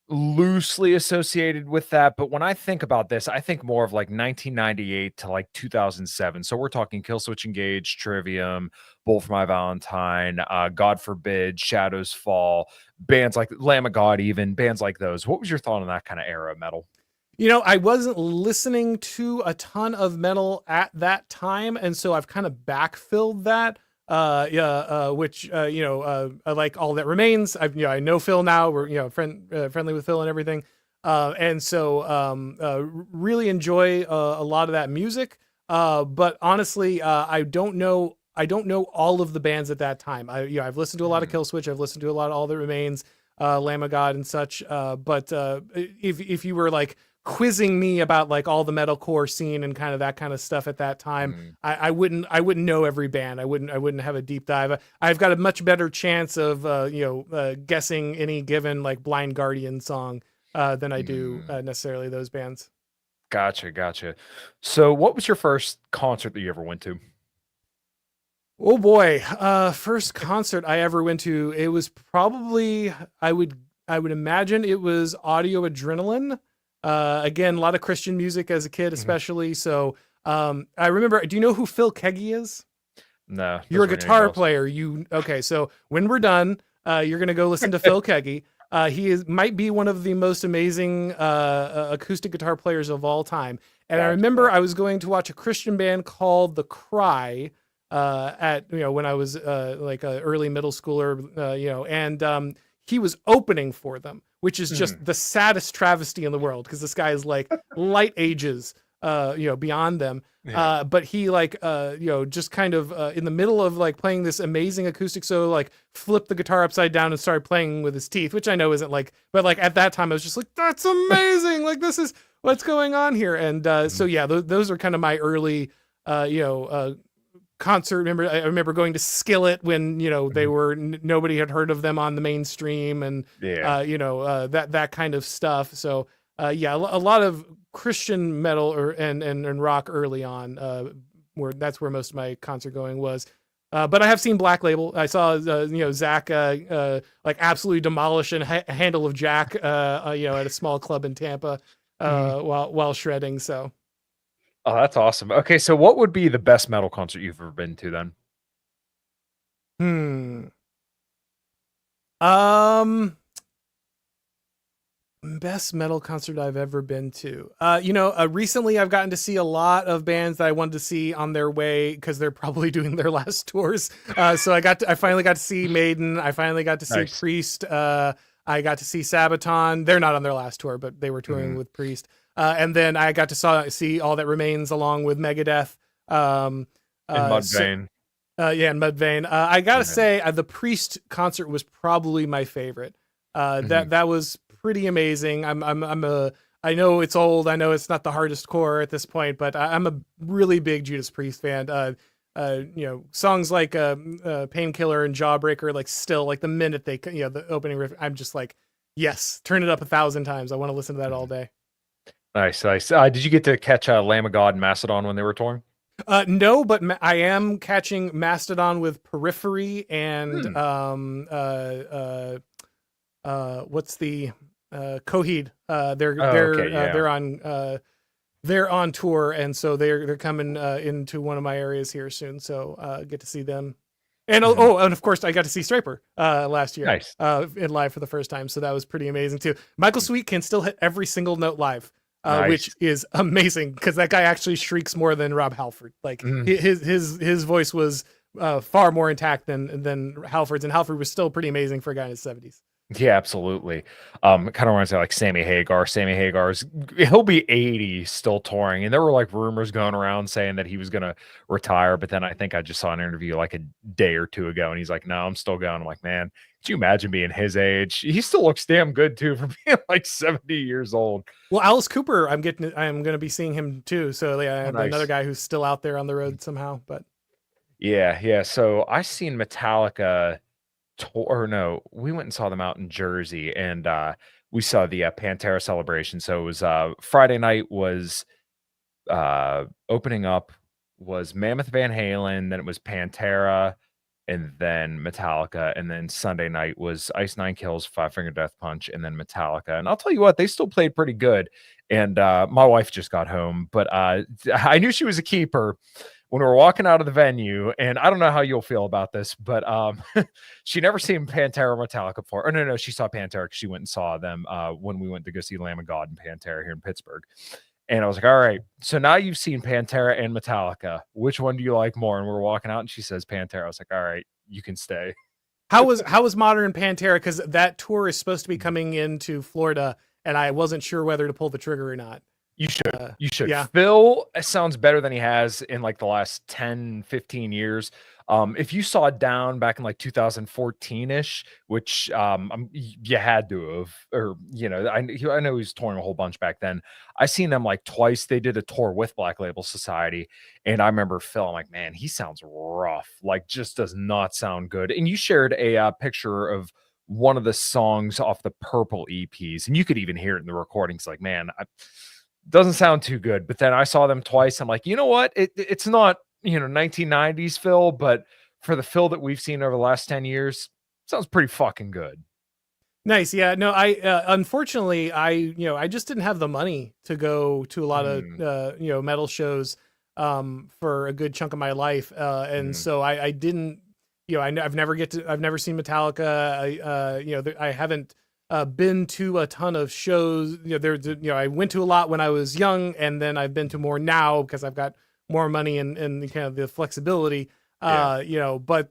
A: loosely associated with that, but when I think about this, I think more of like 1998 to like 2007. So we're talking Killswitch Engage, Trivium, Bull for My Valentine, God Forbid, Shadows Fall, bands like Lamb of God, even bands like those. What was your thought on that kind of era of metal?
B: I wasn't listening to a ton of metal at that time, and so I've kind of backfilled that. Which I like All That Remains. I know Phil now. We're friendly with Phil and everything, and so really enjoy a lot of that music. But honestly, I don't know. I don't know all of the bands at that time. I've listened to a lot of
A: Mm,
B: Killswitch. I've listened to a lot of All That Remains, Lamb of God, and such. But if you were like quizzing me about like all the metalcore scene and kind of that kind of stuff at that time,
A: mm,
B: I wouldn't know every band. I wouldn't have a deep dive. I've got a much better chance of guessing any given like Blind Guardian song than I do
A: mm.
B: necessarily those bands.
A: Gotcha. So what was your first concert that you ever went to?
B: Oh boy, first concert I ever went to, it was probably I would imagine it was Audio Adrenaline. Again, a lot of Christian music as a kid,
A: Mhm.
B: especially. So I remember. Do you know who Phil Keggy is?
A: No,
B: You're a
A: doesn't ring any
B: guitar
A: bells.
B: player. Okay? So when we're done, you're gonna go listen to Phil Keggy. Might be one of the most amazing acoustic guitar players of all time. And I remember
A: Gotcha.
B: I was going to watch a Christian band called The Cry at when I was like a early middle schooler, and he was opening for them, which is just
A: Mm,
B: the saddest travesty in the world because this guy is like light ages, beyond them.
A: yeah.
B: But he like just kind of in the middle of like playing this amazing acoustic solo, like flipped the guitar upside down and started playing with his teeth, which I know isn't like, but like at that time I was just like, that's amazing, like this is what's going on here. And so
A: Mhm,
B: yeah, those are kind of my early concert. I remember going to Skillet when they
A: mhm.
B: were nobody had heard of them on the mainstream, and
A: Yeah.
B: that kind of stuff. So yeah, a lot of Christian metal and rock early on, where that's where most of my concert going was. But I have seen Black Label. I saw Zach like absolutely demolish a handle of Jack at a small club in Tampa
A: Mhm.
B: while shredding. So
A: Oh, that's awesome. Okay, so what would be the best metal concert you've ever been to then?
B: hmm. Um Best metal concert I've ever been to. Recently I've gotten to see a lot of bands that I wanted to see on their way because they're probably doing their last tours. So I finally got to see Maiden. I finally got to see
A: Nice.
B: Priest. I got to see Sabaton. They're not on their last tour, but they were touring with Priest. And then I got to see All That Remains along with Megadeth.
A: In Mudvayne.
B: In Mudvayne. I gotta say, the Priest concert was probably my favorite. That was pretty amazing. I know it's old. I know it's not the hardest core at this point, but I'm a really big Judas Priest fan. Songs like Painkiller and Jawbreaker, like still like the minute they, the opening riff, I'm just like, yes, turn it up 1,000 times. I want to listen to that all day.
A: Nice. Did you get to catch Lamb of God and Mastodon when they were touring?
B: No, but I am catching Mastodon with Periphery and what's the Coheed. They're on tour, and so they're coming into one of my areas here soon. So get to see them. And and of course I got to see Stryper last year.
A: Nice.
B: In live for the first time, so that was pretty amazing too. Michael Sweet can still hit every single note live.
A: Nice.
B: Which is amazing because that guy actually shrieks more than Rob Halford. Like his voice was far more intact than Halford's, and Halford was still pretty amazing for a guy in his 70s.
A: Yeah, absolutely. Kind of reminds me of like Sammy Hagar. He'll be 80 still touring, and there were like rumors going around saying that he was gonna retire, but then I think I just saw an interview like a day or two ago, and he's like, "No, I'm still going." I'm like, man, could you imagine being his age? He still looks damn good too for being like 70 years old.
B: Well, Alice Cooper, I'm going to be seeing him too. So yeah,
A: Nice.
B: Another guy who's still out there on the road somehow. But
A: yeah. So I seen Metallica. We went and saw them out in Jersey, and we saw the Pantera celebration. So it was Friday night was opening up was Mammoth Van Halen, then it was Pantera, and then Metallica, and then Sunday night was Ice Nine Kills, Five Finger Death Punch, and then Metallica. And I'll tell you what, they still played pretty good. And my wife just got home, but I knew she was a keeper when we were walking out of the venue. And I don't know how you'll feel about this, but she never seen Pantera or Metallica before. Or no, she saw Pantera because she went and saw them when we went to go see Lamb of God and Pantera here in Pittsburgh. And I was like, all right, so now you've seen Pantera and Metallica. Which one do you like more? And we're walking out and she says Pantera. I was like, all right, you can stay.
B: How was Modern Pantera? Because that tour is supposed to be coming into Florida, and I wasn't sure whether to pull the trigger or not.
A: You should. You should.
B: Yeah.
A: Phil sounds better than he has in like the last 10, 15 years. If you saw Down back in like 2014-ish, which you had to have, or, I know he was touring a whole bunch back then. I seen them like twice. They did a tour with Black Label Society. And I remember Phil, I'm like, man, he sounds rough. Like, just does not sound good. And you shared a picture of one of the songs off the Purple EPs. And you could even hear it in the recordings. Like, man, doesn't sound too good. But then I saw them twice. I'm like, you know what? It's not, 1990s Phil, but for the Phil that we've seen over the last 10 years, sounds pretty fucking good.
B: Nice. Yeah. No, I unfortunately I just didn't have the money to go to a lot of metal shows for a good chunk of my life. And so I didn't, I've never seen Metallica. I haven't been to a ton of shows. I went to a lot when I was young, and then I've been to more now because I've got more money and kind of the flexibility. But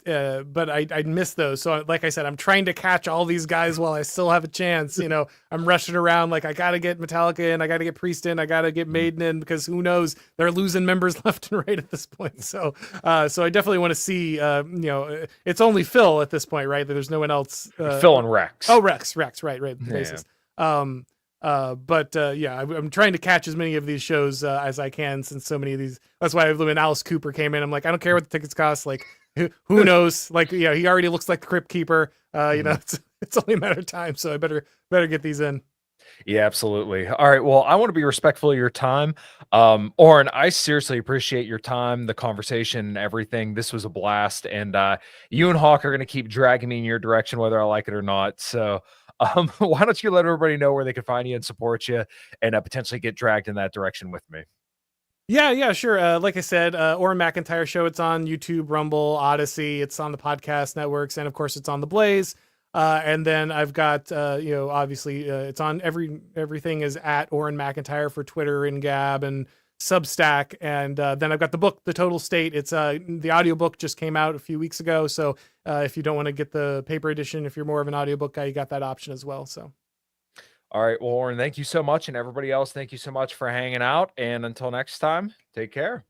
B: I miss those. So like I said, I'm trying to catch all these guys while I still have a chance. I'm rushing around like I got to get Metallica in, I got to get Priest in, I got to get Maiden in, because who knows, they're losing members left and right at this point. So I definitely want to see, it's only Phil at this point, right? There's no one else.
A: Phil and Rex.
B: Oh, Rex, right. The bassist. I'm trying to catch as many of these shows as I can, since so many of these. That's why when Alice Cooper came in, I'm like, I don't care what the tickets cost. Like, who knows? Like, he already looks like the Crypt Keeper. It's only a matter of time. So I better get these in.
A: Yeah, absolutely. All right. Well, I want to be respectful of your time. Auron, I seriously appreciate your time, the conversation, and everything. This was a blast. And you and Hawk are going to keep dragging me in your direction, whether I like it or not. So why don't you let everybody know where they can find you and support you, and potentially get dragged in that direction with me?
B: Yeah, sure. Like I said, Auron MacIntyre Show. It's on YouTube, Rumble, Odyssey. It's on the podcast networks, and of course, it's on the Blaze. And then I've got, obviously it's on everything is at Auron MacIntyre for Twitter and Gab and Substack. And then I've got the book, The Total State. It's the audiobook just came out a few weeks ago. So if you don't want to get the paper edition, if you're more of an audiobook guy, you got that option as well. So.
A: All right, well, Lauren, thank you so much. And everybody else, thank you so much for hanging out. And until next time, take care.